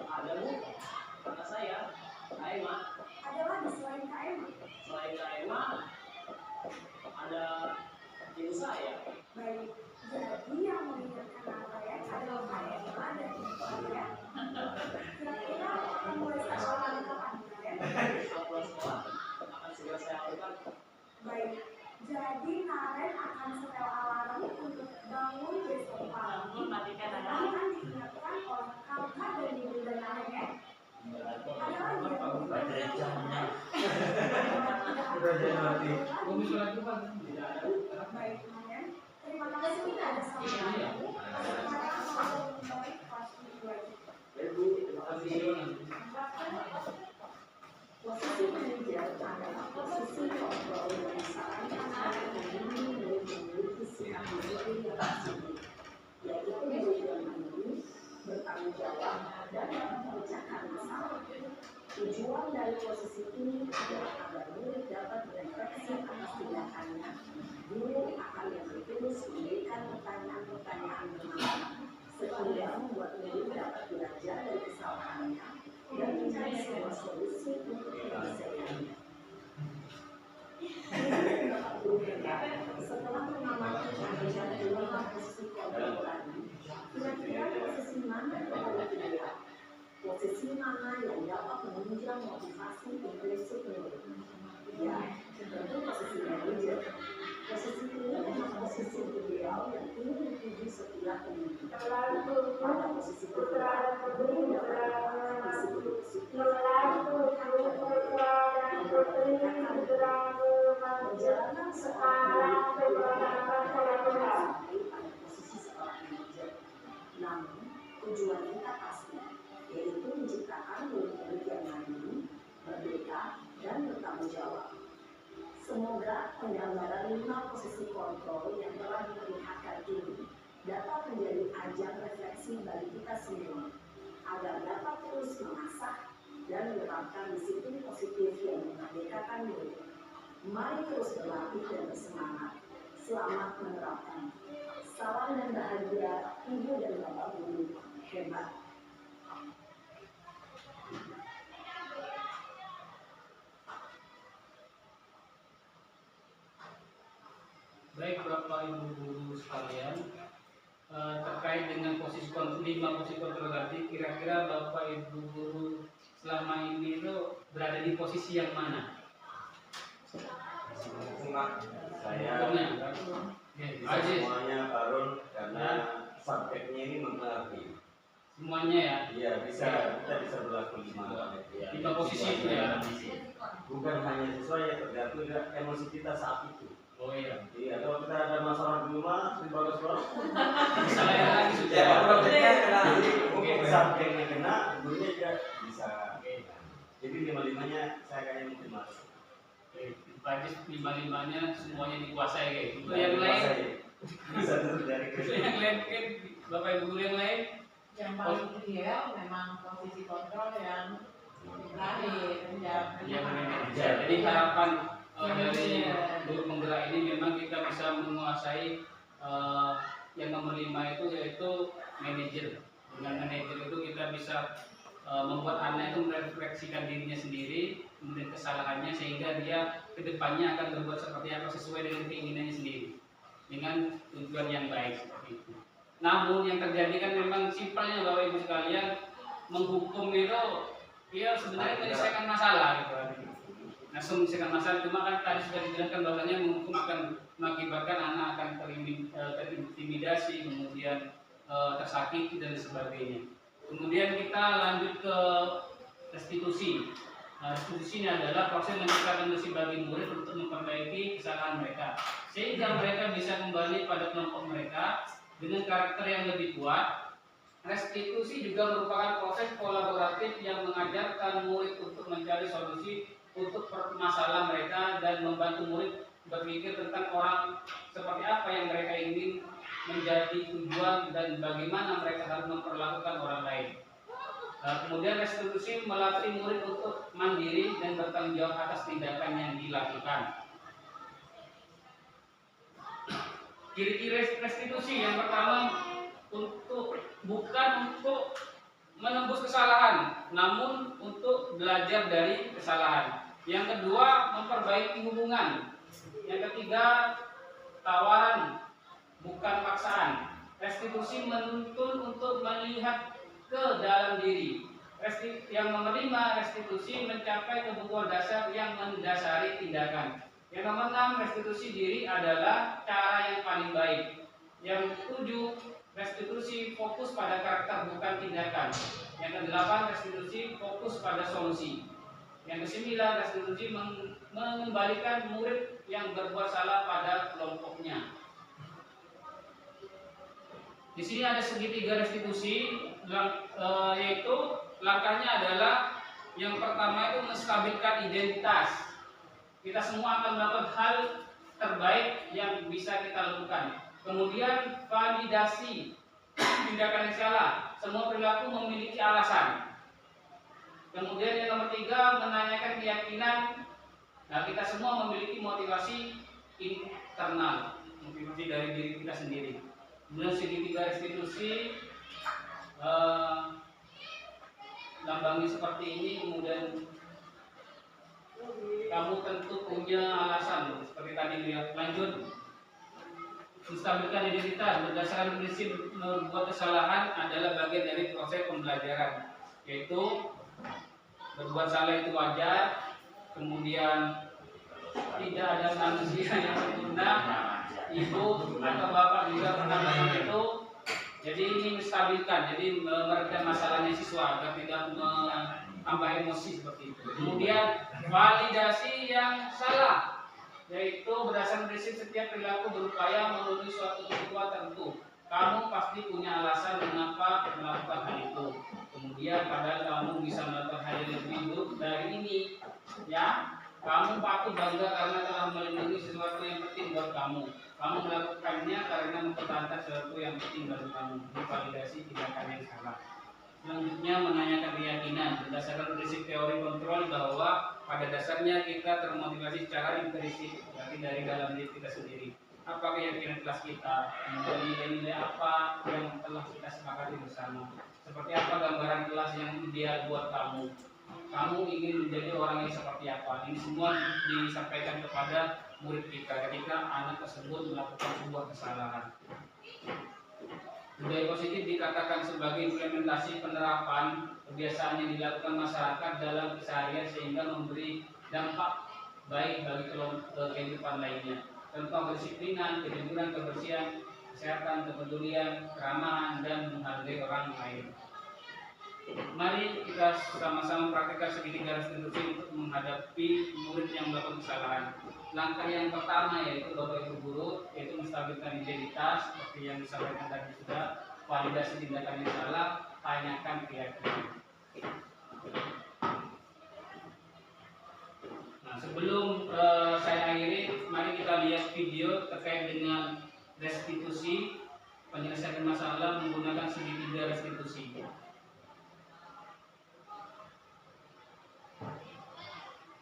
F: Ada Bu, karena saya, Kaima.
G: Ada lagi selain KM?
F: Selain Kaima, ada ibu saya.
G: Baik, jadi yang mengingatkan Naren adalah KM dan ibu saya. Kira-kira akan mulai sekolah kapan, Naren?
F: Setelah sekolah akan segera saya lakukan.
G: Baik, jadi Naren akan setel alarm untuk bangun besok pagi.
A: Matikan
G: Dan
A: alarm.
G: akan diingatkan oleh kakak dan ibu dan Naren ya. Ada lagi yang mau
B: Baca jamnya.
C: Kami sholat Jumat.
F: Tidak ada Bu.
G: baik, Naren. Terima kasih sudah ada sama kamu. Sekarang mau memulai kelas 7.
F: Baik Bu, terima kasih.
E: Posisi manajer adalah posisi kontrol yang disarankan agar membimbing murid memiliki sikap disiplin yang tinggi, yaitu murid yang mandiri, bertanggung jawab, dan dapat memecahkan masalah. Tujuan dari posisi ini adalah agar murid dapat berefleksi atas tindakannya. Guru akan lebih tulus memberikan pertanyaan-pertanyaan bermanfaat sehingga membuat murid dapat belajar dari kesalahannya dan mencari sebuah solusi untuk penyelesaiannya. Setelah mengamati ada 5 posisi kontrol tadi, kira-kira posisi mana yang paling ideal? Posisi mana yang dapat menunjang motivasi implisit murid? Ya, tentu posisi manajer. Posisi ini adalah posisi ideal yang ingin dituju setiap pemimpin. Pada posisi kedua, guru dapat mendapatkan disiplin positif perjalanan seorang guru sampai pada posisi seorang manajer. Namun, tujuan kita pasti, yaitu menciptakan murid-murid yang mandiri, merdeka, dan bertanggung jawab. Semoga penggambaran 5 posisi kontrol yang telah diperlihatkan ini dapat menjadi ajang refleksi bagi kita semua, agar dapat terus mengasah dan menerapkan disiplin positif yang memerdekakan murid. Mari terus berlatih dan bersemangat. Selamat menerapkan. Salam dan bahagia, Ibu dan Bapak Guru. Hebat.
C: Baik Bapak Ibu guru sekalian, terkait dengan 5 posisi kontrol tadi, kira-kira Bapak Ibu guru selama ini itu berada di posisi yang mana?
B: Saya
C: Aja
B: semuanya Karun karena subjeknya ini mempengaruhi.
C: semuanya ya.
B: Iya bisa, kita bisa berlaku
C: 5 posisi itu ya.
B: Bukan hanya sesuai ya, tergantung emosi kita saat itu.
C: Oh iya.
B: Iya, kalau kita ada masalah di rumah, bagus-bagus.
C: Misalnya lagi sudah.
B: Ya, projeknya kena.
C: Oke.
B: Subjeknya kena, gurunya juga bisa. Jadi 5-5-nya saya kayaknya mungkin masuk.
C: Pajis lima-limanya semuanya dikuasai kayak gitu. Yang lain
B: Bisa dari
C: itu yang lain kan Bapak Ibu guru yang lain
D: Yang paling ideal memang posisi kontrol yang lahir
C: yang manajer. Jadi harapan dari guru penggerak ini memang kita bisa menguasai yang nomor 5 itu yaitu manajer. Dengan manajer itu kita bisa membuat anak itu merefleksikan dirinya sendiri, kemudian kesalahannya sehingga dia kedepannya akan berbuat seperti apa sesuai dengan keinginannya sendiri, dengan tujuan yang baik seperti itu. Namun yang terjadi kan memang simpelnya Bapak Ibu sekalian, menghukum itu ya sebenarnya menyelesaikan masalah gitu. Langsung menyelesaikan masalah, cuma kan tadi sudah dijelaskan bahwasanya menghukum akan mengakibatkan anak akan terintimidasi, kemudian tersakiti dan sebagainya. Kemudian kita lanjut ke restitusi. Nah, restitusi ini adalah proses menciptakan kondisi bagi murid untuk memperbaiki kesalahan mereka, sehingga mereka bisa kembali pada kelompok mereka dengan karakter yang lebih kuat. Restitusi juga merupakan proses kolaboratif yang mengajarkan murid untuk mencari solusi untuk permasalahan mereka dan membantu murid berpikir tentang orang seperti apa yang mereka ingin menjadi tujuan dan bagaimana mereka harus memperlakukan orang lain. Kemudian restitusi melatih murid untuk mandiri dan bertanggung jawab atas tindakan yang dilakukan. Ciri-ciri restitusi yang pertama, bukan untuk menembus kesalahan, namun untuk belajar dari kesalahan. Yang kedua, memperbaiki hubungan. Yang ketiga, tawaran, bukan paksaan. Restitusi menuntun untuk melihat ke dalam diri. Yang nomor 5, restitusi mencapai kebutuhan dasar yang mendasari tindakan. Yang nomor 6, restitusi diri adalah cara yang paling baik. Yang 7, restitusi fokus pada karakter bukan tindakan. Yang ke-8, restitusi fokus pada solusi. Yang ke-9, restitusi mengembalikan murid yang berbuat salah pada kelompoknya. Di sini ada segitiga restitusi, yaitu langkahnya adalah yang pertama itu menstabilkan identitas. Kita semua akan melakukan hal terbaik yang bisa kita lakukan. Kemudian validasi tindakan yang salah. Semua perilaku memiliki alasan. Kemudian yang nomor 3, menanyakan keyakinan. Nah, kita semua memiliki motivasi internal, motivasi dari diri kita sendiri. Kemudian segitiga restitusi lambangnya seperti ini. Kemudian kamu tentu punya alasan seperti tadi lihat. Lanjut, menstabilkan identitas berdasarkan prinsip membuat kesalahan adalah bagian dari proses pembelajaran, yaitu berbuat salah itu wajar. Kemudian tidak ada manusia yang sempurna. Ibu atau bapak juga pernah melakukan itu. Jadi ini menstabilkan, jadi meredam masalahnya siswa agar tidak menambah emosi seperti itu. Kemudian validasi yang salah, yaitu berdasarkan prinsip setiap perilaku berupaya memenuhi suatu kebutuhan tertentu. Kamu pasti punya alasan mengapa melakukan hal itu. Kemudian padahal kamu bisa melakukan hal yang lebih buruk dari ini, ya. Kamu patut bangga karena telah melindungi sesuatu yang penting buat kamu. Kamu melakukannya karena mempertahankan sesuatu yang penting bagi kamu. Validasi tindakan yang salah. Selanjutnya menanyakan keyakinan berdasarkan prinsip teori kontrol bahwa pada dasarnya kita termotivasi secara implisit, berarti dari dalam diri kita sendiri. Apa keyakinan kelas kita, kemudian nilai-nilai apa yang telah kita sepakati bersama. Seperti apa gambaran kelas yang ideal buat kamu. Kamu ingin menjadi orang yang seperti apa? Ini semua disampaikan kepada murid kita ketika anak tersebut melakukan sebuah kesalahan. Budaya positif dikatakan sebagai implementasi penerapan kebiasaan yang dilakukan masyarakat dalam keseharian sehingga memberi dampak baik bagi kehidupan lainnya. Contoh kedisiplinan, kejujuran, kebersihan, kesehatan, kepedulian, keramahan, dan menghargai orang lain. Mari kita sama-sama praktekkan segitiga restitusi untuk menghadapi murid yang melakukan kesalahan. Langkah yang pertama yaitu Bapak Ibu guru, yaitu menstabilkan identitas seperti yang disampaikan tadi sudah. Validasi tindakan yang salah, tanyakan keyakinan. Nah, sebelum saya akhiri, mari kita lihat video terkait dengan restitusi, penyelesaian masalah menggunakan segitiga restitusi.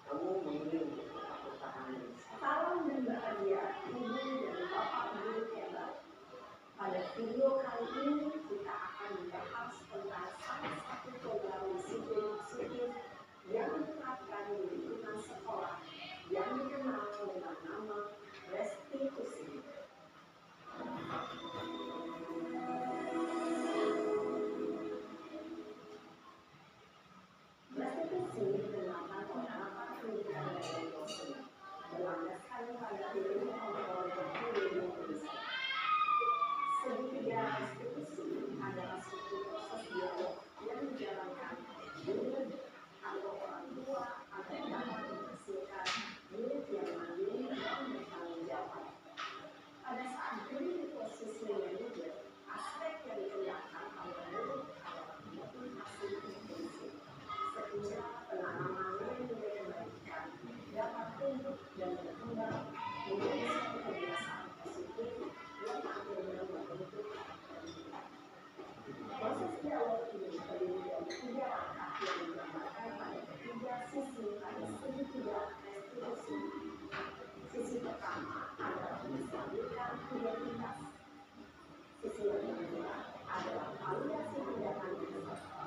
E: Kamu memilih untuk tetap bertahan. Salam dan bahagia, ibu dan bapak guru hebat. Pada video kali ini kita akan membahas tentang salah satu program disiplin yang diterapkan di lingkungan sekolah yang dikenal dengan nama restitusi. Restitusi digunakan oleh aparat pendidikan dan dosen berlandaskan pada teori kontrol dan riset. Segitiga restitusi adalah suatu proses dialog yang dijalankan dengan atau orang tua agar dapat menghasilkan murid yang mandiri dan bertanggung jawab. Pada saat diri di posisi manajer, aspek yang dikerjakan oleh murid adalah motivasi intensif, sehingga pengalamannya yang diberikan dapat tumbuh dan berkembang menjadi suatu kebiasaan positif yang akhirnya membentuk karakter. Proses dialog ini terdiri dari 3 langkah yang digambarkan pada ketiga sisi pada segitiga restitusi. Sisi pertama adalah menstabilkan identitas. Sisi yang kedua adalah validasi tindakan peserta.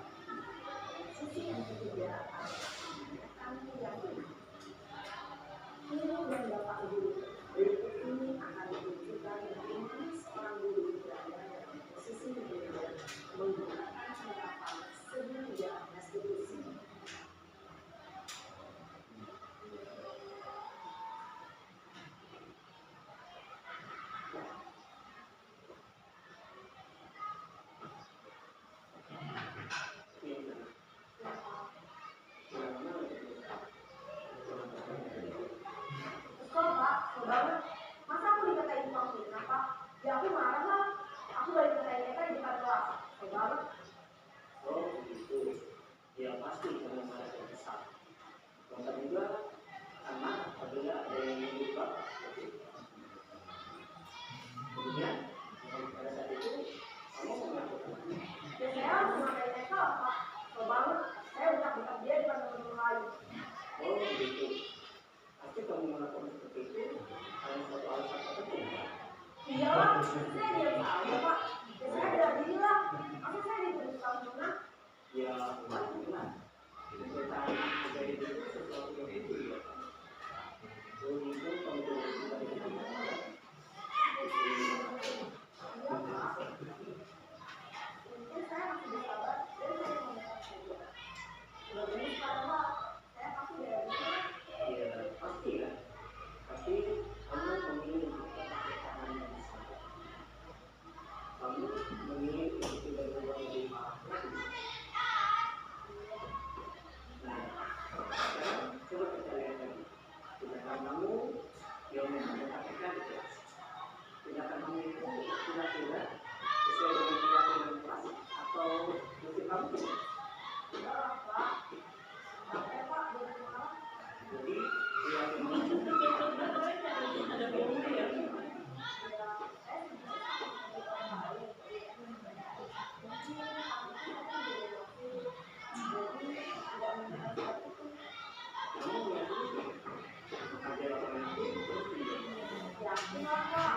E: Sisi yang ketiga adalah meningkatkan keyakinan. Ibu dan bapak guru, berikut ini akan menunjukkan bagaimana seorang guru berada dalam posisi manajer menggunakan penerapan segitiga restitusi. Kok Pak, kok banget? Masa aku dikatain tukang fitnah Pak? Ya aku marah lah. Aku balik dikatain mereka di depan kelas. Kok banget?
F: Oh begitu. Ya pasti karena saya terbesar. Maka juga karena apabila ada yang membuka, kemudian pada saat itu kamu melakukan.
E: Ya saya harus memakai mereka Pak. Kok banget? Saya ucap-ucap dia di depan teman-teman lain.
F: Oh begitu. Pasti kamu melakukan seperti itu karena suatu alasan tertentu.
E: Iya lah, saya diam saja Pak. Ya saya bela diri lah. Masa saya dituduh tukang fitnah?
F: Ya benar. Pernyataan menjadi itu sesuatu yang itu ya. Begitu kamu tidak bisa
E: Iya Pak. Mungkin saya masih bersabar dan saya mendekat saja. Sudah ini sekarang Pak, saya pasti bela diri.
F: ya pasti ya. Tapi kamu memilih untuk tetap bertahan dan sabar. Kamu memilih untuk tidak berubah menjadi marah lagi. Nah, sekarang coba kita lihat lagi. Tindakan kamu yang memperhatikan di kelas. Tindakan kamu itu kira-kira sesuai dengan keyakinan kelas atau prinsip kamu tidak?
E: Iya lah Pak. Sampai Pak, jangan marah.
F: Jadi keyakinan
E: Ya, saya setuju sama orang lain. Mungkin aku kan jadi wakil. Jadi ada mengenal seperti itu.
F: kamu meyakini ada orang itu terus tidak.
E: Yakin lah Pak.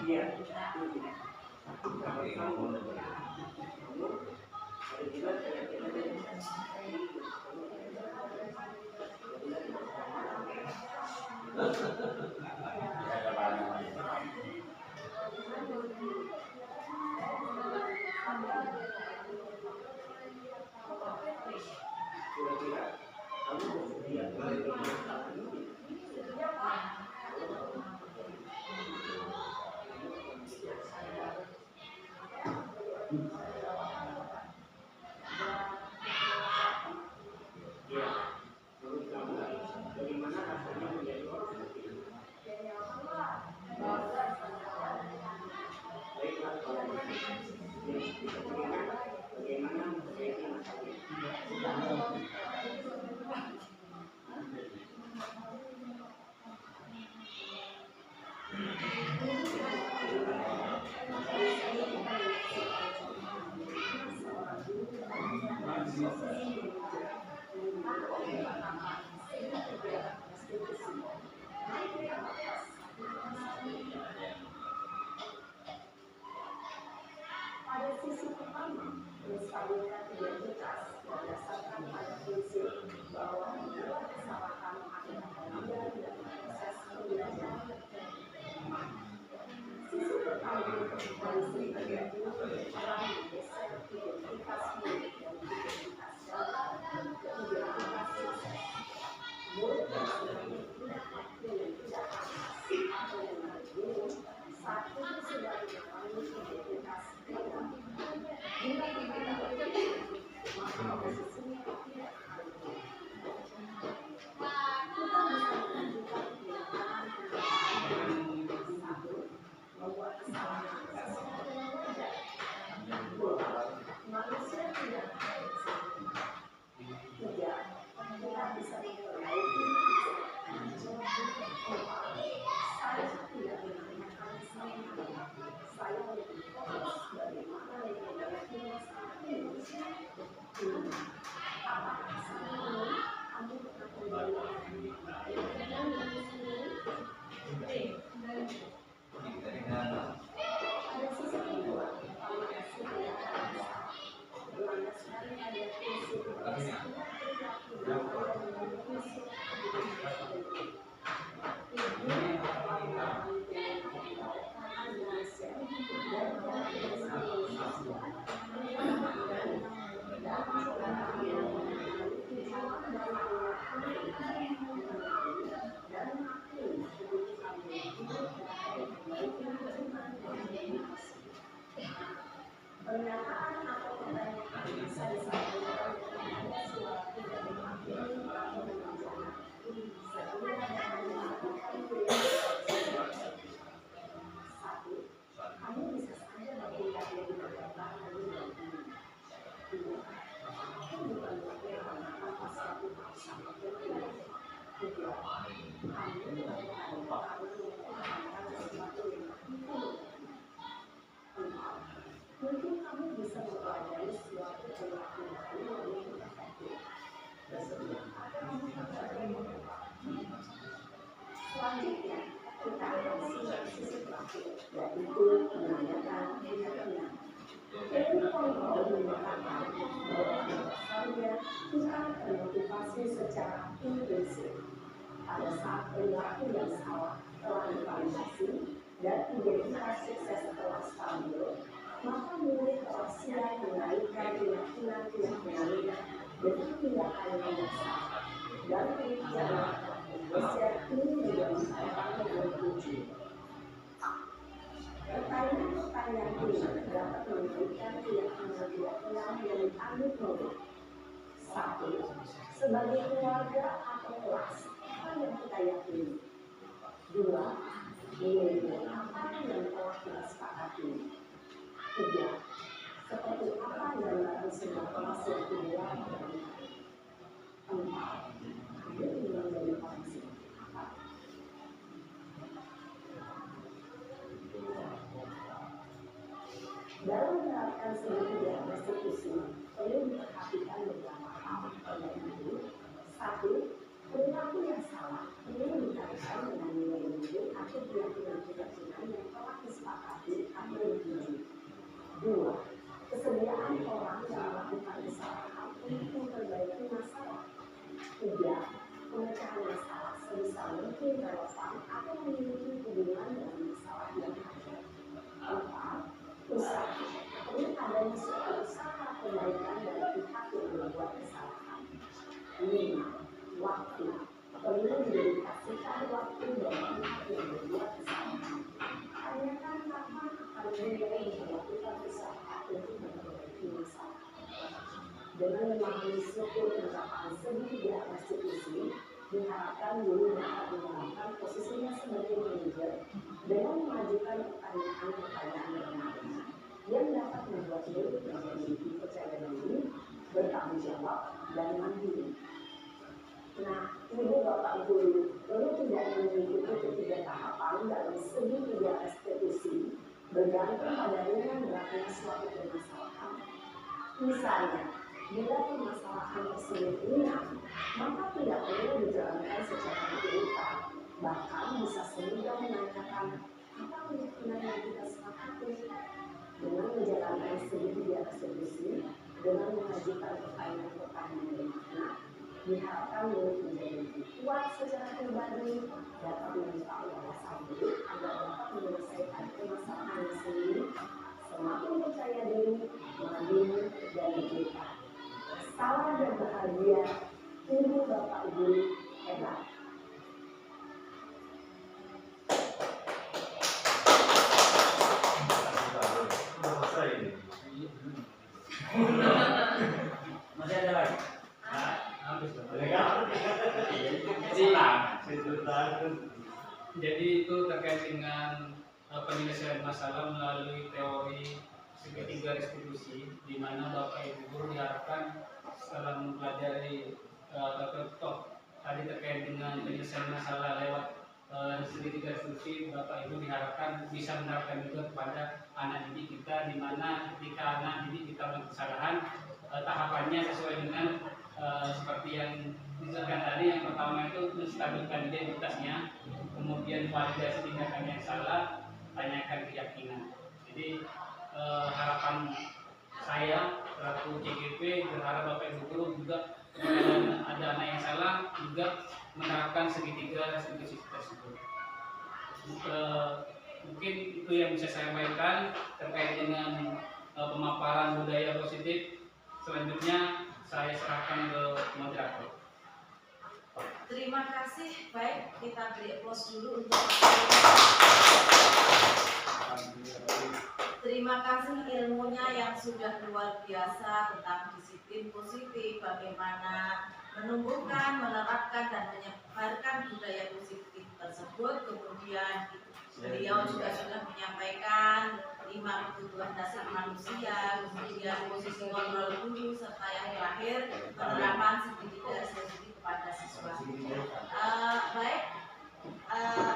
F: Iya, itu tidak. Kalau kamu ada juga keyakinan yang kira-kira kamu bersedia melakukan ini.
E: Iya Pak.
F: Ya, menurut kamu bagaimana rasanya menjadi orang seperti itu?
E: Ya nyaman Pernyataan atau pertanyaan bisa disampaikan dengan suara tidak mewakili atau menunjukkan sesuai dengan melakukan pilihan. Satu, kamu bisa saja memberikan lebih banyak dari ini. Dua, aku bukan berpikir apa suatu hal sama dengan tiga, kamu melakukan sesuatu yang empat, mungkin kamu bisa mempelajari suatu perilaku baru yang lebih efektif. Selanjutnya, kita akan simak sisi praktik, yaitu menanyakan keyakinan. Ilmu kontrol menyatakan bahwa dasarnya kita termotivasi secara implisit. Pada saat perilaku yang salah telah divalidasi dan identitas sukses telah stabil, maka murid telah siap menaikkan keyakinan-keyakinannya dengan tindakan yang besar. Dan penelitian Indonesia ini menjadi hal yang lucu. Pertanyaan-pertanyaan ini dapat memberikan keyakinan-keyakinan yang dianut murid. Satu, sebagai keluarga atau kelas, apa yang kita yakini? Dua, nilai apa yang telah kita sepakati? Tiga, seperti apa yang dalam sebuah kelas yang ideal? Empat, ada yang menjadi fungsi apa? Dalam menerapkan sebuah restitusi, perlu diperhatikan beberapa hal, yaitu satu, perilaku yang salah perlu dikaitkan dengan nilai-nilai atau keyakinan-keyakinan yang telah disepakati atau dituju. Dua, kesediaan orang yang melakukan kesalahan untuk memperbaiki masalah. Tiga, pemecahan masalah sebisa mungkin relevan atau memiliki hubungan dengan masalah yang ada. Empat, usaha perlu adanya suatu usaha perbaikan dari pihak yang membuat kesalahan. Lima, waktu perlu didedikasikan waktu dari pihak yang membuat kesalahan. Tanyakan kapan akan mulai melakukan usaha untuk memperbaiki masalah. Dengan memahami struktur pencapaian segitiga restitusi, diharapkan guru dapat mengembangkan posisinya sebagai manajer dengan mengajukan pertanyaan-pertanyaan bermakna yang dapat membuat guru menjadi percaya diri, bertanggung jawab, dan mandiri. Nah, ibu bapak guru perlu tidak mengikuti ketiga tahapan dalam segitiga restitusi bergantung pada ringan beratnya suatu permasalahan. Misalnya, bila permasalahan tersebut ringan, maka tidak perlu dijalankan secara berurutan. Bahkan bisa semudah menanyakan apa keyakinan yang kita sepakati. Dengan menjalankan segitiga restitusi, dengan mengajukan pertanyaan-pertanyaan bermakna, diharapkan murid menjadi kuat secara pribadi, dapat membuka wawasan diri agar dapat menyelesaikan permasalahan sendiri, semakin percaya diri, mandiri, dan diberikan. Salam dan bahagia, ibu bapak guru hebat.
B: Masih ada lagi?
C: Jadi itu terkait dengan penyelesaian masalah melalui teori segitiga restitusi, di mana Bapak Ibu guru diharapkan setelah mempelajari tadi terkait dengan penyelesaian masalah lewat segitiga restitusi, Bapak Ibu diharapkan bisa menerapkan juga kepada anak didik kita, di mana ketika anak didik kita melakukan kesalahan, tahapannya sesuai dengan seperti yang disebutkan tadi. Yang pertama itu menstabilkan identitasnya, kemudian validasi tindakan yang salah, tanyakan keyakinan. Jadi harapan saya selaku CGP berharap Bapak Ibu guru juga ketika ada anak yang salah juga menerapkan segitiga restitusi tersebut. Mungkin itu yang bisa saya sampaikan terkait dengan pemaparan budaya positif. Selanjutnya saya serahkan ke moderator.
A: Terima kasih. Baik, kita beri applause dulu untuk Terima kasih ilmunya yang sudah luar biasa tentang disiplin positif, bagaimana menumbuhkan, menerapkan, dan menyebarkan budaya positif tersebut. Kemudian beliau juga sudah menyampaikan 5 kebutuhan dasar manusia, kemudian posisi kontrol guru, serta yang terakhir penerapan segitiga sensitif kepada siswa. Baik,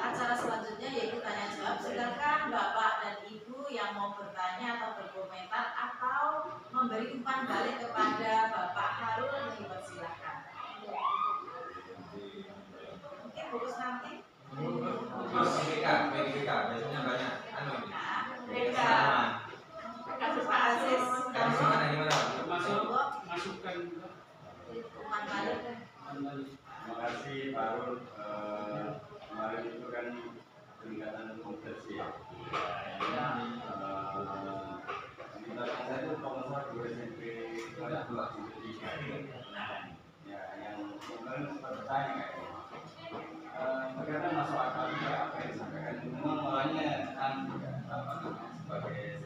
A: acara selanjutnya yaitu tanya jawab. Silakan Bapak dan Ibu yang mau bertanya atau berkomentar atau memberi umpan balik kepada Bapak Harun, dipersilakan. Mungkin fokus nanti.
B: PDK biasanya banyak
A: PDK kasus Pak Aziz.
C: Masukkan
A: Umpan balik.
H: Terima kasih Pak Harun. Kemarin itu kan peningkatan kompetensi ya. Saya itu kalau salah 2 SMP kelas 2 ya, yang kemarin sempat bertanya kayaknya. Terkadang masuk akal juga apa yang disampaikan. Memang malahnya kan sebagai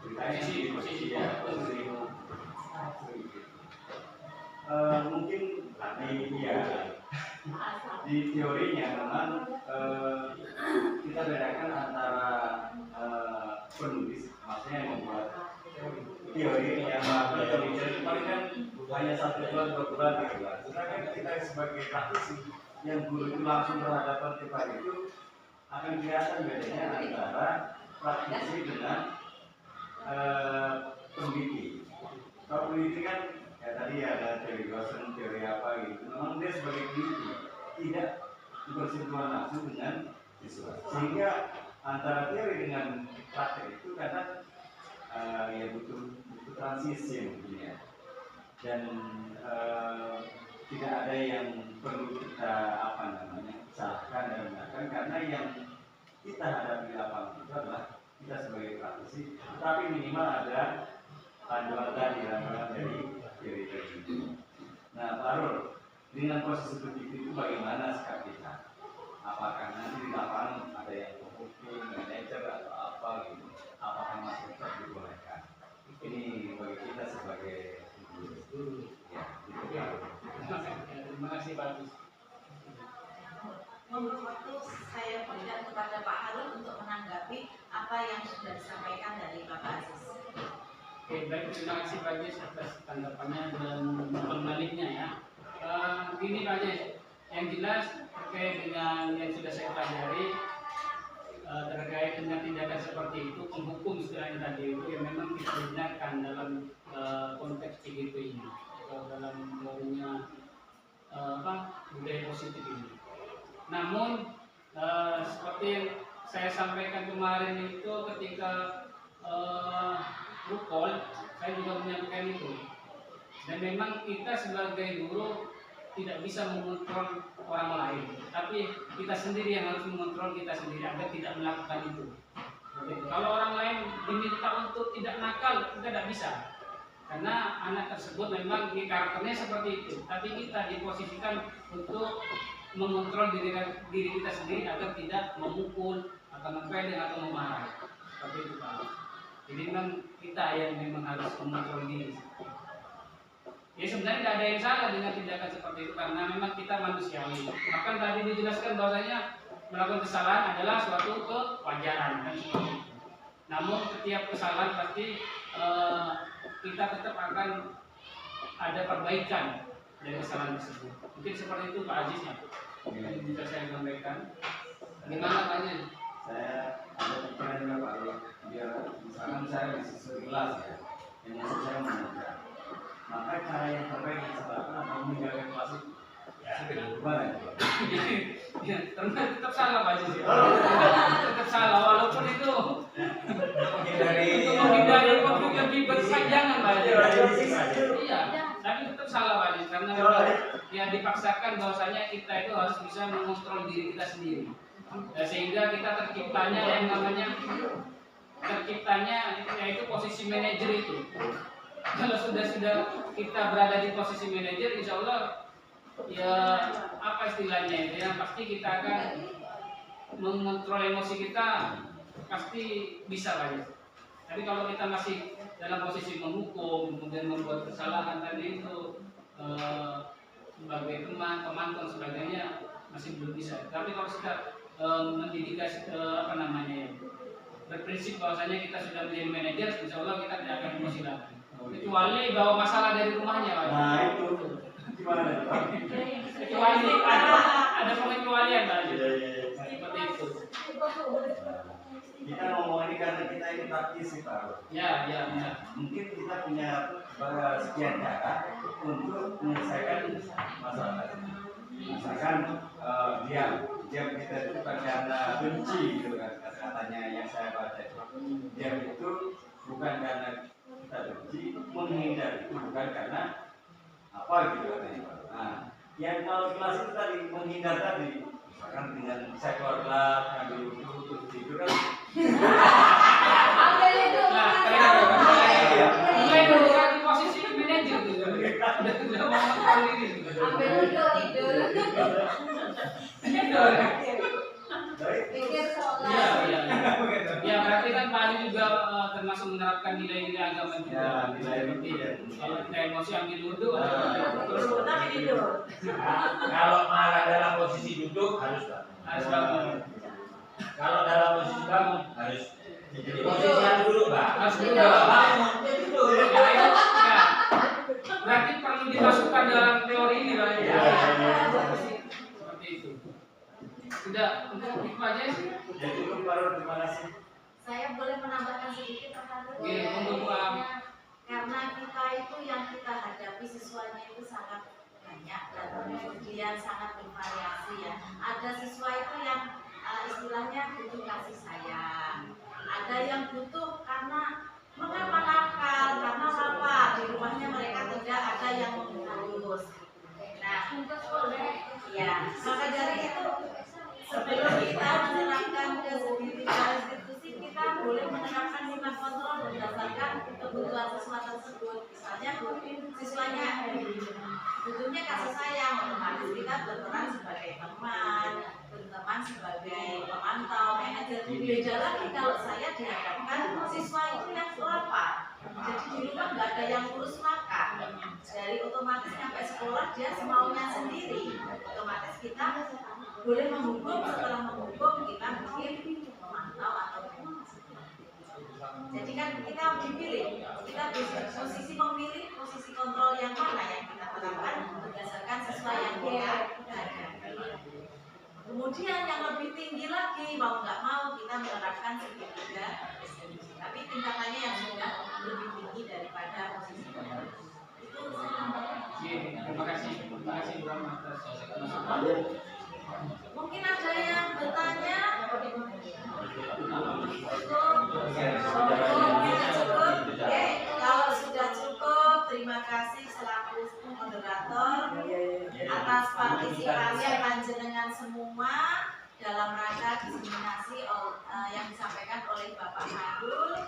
H: ceritanya di posisi ya, mungkin di teorinya memang kita bedakan antara penulis, maksudnya yang membuat teori yang paling kan hanya 1 bulan 2 bulan gitu lah. Sedangkan kita sebagai praktisi yang guru itu langsung berhadapan tiap itu akan kelihatan bedanya antara praktisi dengan peneliti. Kalau peneliti kan ya tadi ada teori Gaussian, teori apa gitu. Memang dia sebagai peneliti tidak bersentuhan langsung dengan siswa, sehingga antara teori dengan praktek itu kadang ya butuh transisi mungkin ya. Dan tidak ada yang perlu kita salahkan dan benarkan, karena yang kita hadapi di lapangan itu adalah kita sebagai praktisi, tetapi minimal ada panduan dari teori itu. Nah, Pak Harun, dengan proses seperti itu bagaimana sikap kita? Apakah nanti di lapangan ada yang mungkin manajer atau apa gitu? Apakah masih tetap dibolehkan? Ini bagi kita sebagai guru. Ya, gitu ya.
C: Terima kasih Pak Aziz.
A: Mohon waktu saya berikan kepada Pak Harun untuk menanggapi apa yang sudah disampaikan dari Bapak Aziz.
C: Oke, baik, terima kasih Pak Aziz atas tanggapannya dan pembaliknya ya. Gini Pak Aziz, yang jelas terkait dengan yang sudah saya pelajari terkait dengan tindakan seperti itu, penghukum istilahnya tadi itu yang memang kita hindarkan dalam konteks PGP ini, atau dalam teorinya budaya positif ini. Namun seperti yang saya sampaikan kemarin itu ketika Bukol, saya juga menyampaikan itu. Dan memang kita sebagai guru tidak bisa mengontrol orang lain, tapi kita sendiri yang harus mengontrol kita sendiri agar tidak melakukan itu. Kalau orang lain diminta untuk tidak nakal, kita tidak bisa, karena anak tersebut memang karakternya seperti itu. Tapi kita diposisikan untuk mengontrol diri kita sendiri agar tidak memukul atau mempeleng atau memarah. Seperti itu Pak. Jadi memang kita yang memang harus mengontrol diri. Ya sebenarnya tidak ada yang salah dengan tindakan seperti itu, karena memang kita manusiawi. Bahkan tadi dijelaskan bahwasanya melakukan kesalahan adalah suatu kewajaran kan seperti itu. Namun setiap kesalahan pasti kita tetap akan ada perbaikan dari kesalahan tersebut. Mungkin seperti itu Pak Aziz ya. Yang bisa saya sampaikan. Gimana Pak Aziz?
H: Saya ada pikiran juga Pak Harun, biar misalkan saya di sisi kelas ya, yang masuk saya mengajar. Maka cara yang terbaik yang saya lakukan adalah menjaga kelas itu. Gimana?
C: Ya, tetap salah Pak Aziz ya. Tetap salah, walaupun itu untuk menghindari konflik lebih berkepanjangan Pak Aziz. Iya, tapi tetap salah Pak Aziz, karena memang ya dipaksakan bahwasanya kita itu harus bisa mengontrol diri kita sendiri. Sehingga kita terciptanya yang namanya yaitu posisi manajer itu. Kalau sudah kita berada di posisi manajer, insya Allah ya apa istilahnya itu, yang pasti kita akan mengontrol emosi kita pasti bisa lah ya. Tapi kalau kita masih dalam posisi menghukum, kemudian membuat kesalahan tadi itu sebagai teman, pemantau sebagainya masih belum bisa. Tapi kalau sudah mendidikasi berprinsip bahwasanya kita sudah menjadi manajer, insya Allah kita tidak akan emosi lagi. Kecuali bawa masalah dari rumahnya, Pak.
H: Nah itu gimana Pak?
C: Kecuali ada pengecualian, Pak. Seperti itu.
H: Kita ngomong ini karena kita ini praktisi Pak.
C: Ya.
H: Mungkin kita punya sekian cara untuk menyelesaikan masalah. Misalkan dia kita itu bukan karena benci gitu kan, katanya yang saya baca itu. Dia itu bukan karena kita benci, menghindar itu bukan karena apa gitu katanya. Nah, yang kalau kelas itu tadi menghindar tadi, misalkan dengan saya keluar kelas ambil wudhu terus tidur kan.
C: Mulai dulu kan di posisi manajer gitu. Udah mau kali ini.
A: Ambil dulu tidur. Pikir seolah.
C: Iya. Ya berarti kan Pak Ali juga termasuk menerapkan nilai-nilai agama juga. Seperti kalau kita emosi ambil wudhu, terus
A: Tapi tidur.
B: Kalau marah dalam posisi duduk harus
C: bangun.
B: Kalau dalam posisi bangun harus jadi posisi yang duduk, Pak.
C: Harus
A: Tidur.
C: duduk.
B: Tidur.
C: Ya. Berarti perlu dimasukkan dalam teori ini lah ya. Seperti itu. Sudah untuk itu aja sih.
H: Jadi itu baru terima kasih.
A: Saya boleh menambahkan sedikit Pak Harun?
C: Oke, monggo, Bu Am.
A: Karena kita itu yang kita hadapi siswanya itu sangat banyak dan kemudian sangat bervariasi ya. Ada siswa itu yang istilahnya butuh kasih sayang. Ada yang butuh karena mengapa nakal, karena apa di rumahnya mereka tidak ada yang mengurus. Nah, ya maka dari itu sebelum kita menerapkan ke institusi kita boleh menerapkan 5 kontrol berdasarkan kebutuhan siswa tersebut. Misalnya siswanya butuhnya kasih sayang, otomatis kita berperan sebagai teman, berteman sebagai pemantau, manajer. Beda lagi kalau saya dihadapkan siswa itu yang lapar, jadi di rumah nggak ada yang ngurus makan, dari otomatis sampai sekolah dia semaunya sendiri. Otomatis kita boleh menghukum, setelah menghukum kita mungkin memantau atau jadi kan kita dipilih, kita posisi memilih posisi kontrol yang mana yang kita terapkan berdasarkan sesuai yang kita hadapi. Kemudian yang lebih tinggi lagi, mau nggak mau kita menerapkan segitiga distribusi, tapi tingkatannya yang sudah lebih tinggi daripada posisi kontrol. Itu saya tambahkan.
C: Terima kasih Bu Rahma atas masukan.
A: Mungkin ada yang bertanya? Oke, kalau sudah cukup, terima kasih selaku moderator atas partisipasi panjenengan semua dalam rangka diseminasi yang disampaikan oleh Bapak Harun.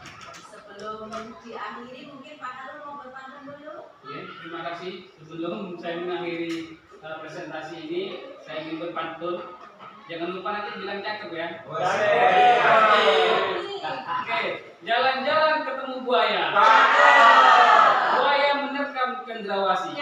A: Sebelum diakhiri, mungkin Pak Harun mau berpantun dulu.
C: Terima kasih. Sebelum saya mengakhiri presentasi ini, saya ingin berpantun. Jangan lupa nanti bilang cakep ya. Oke, jalan-jalan ketemu buaya. Buaya menerkam cendrawasih.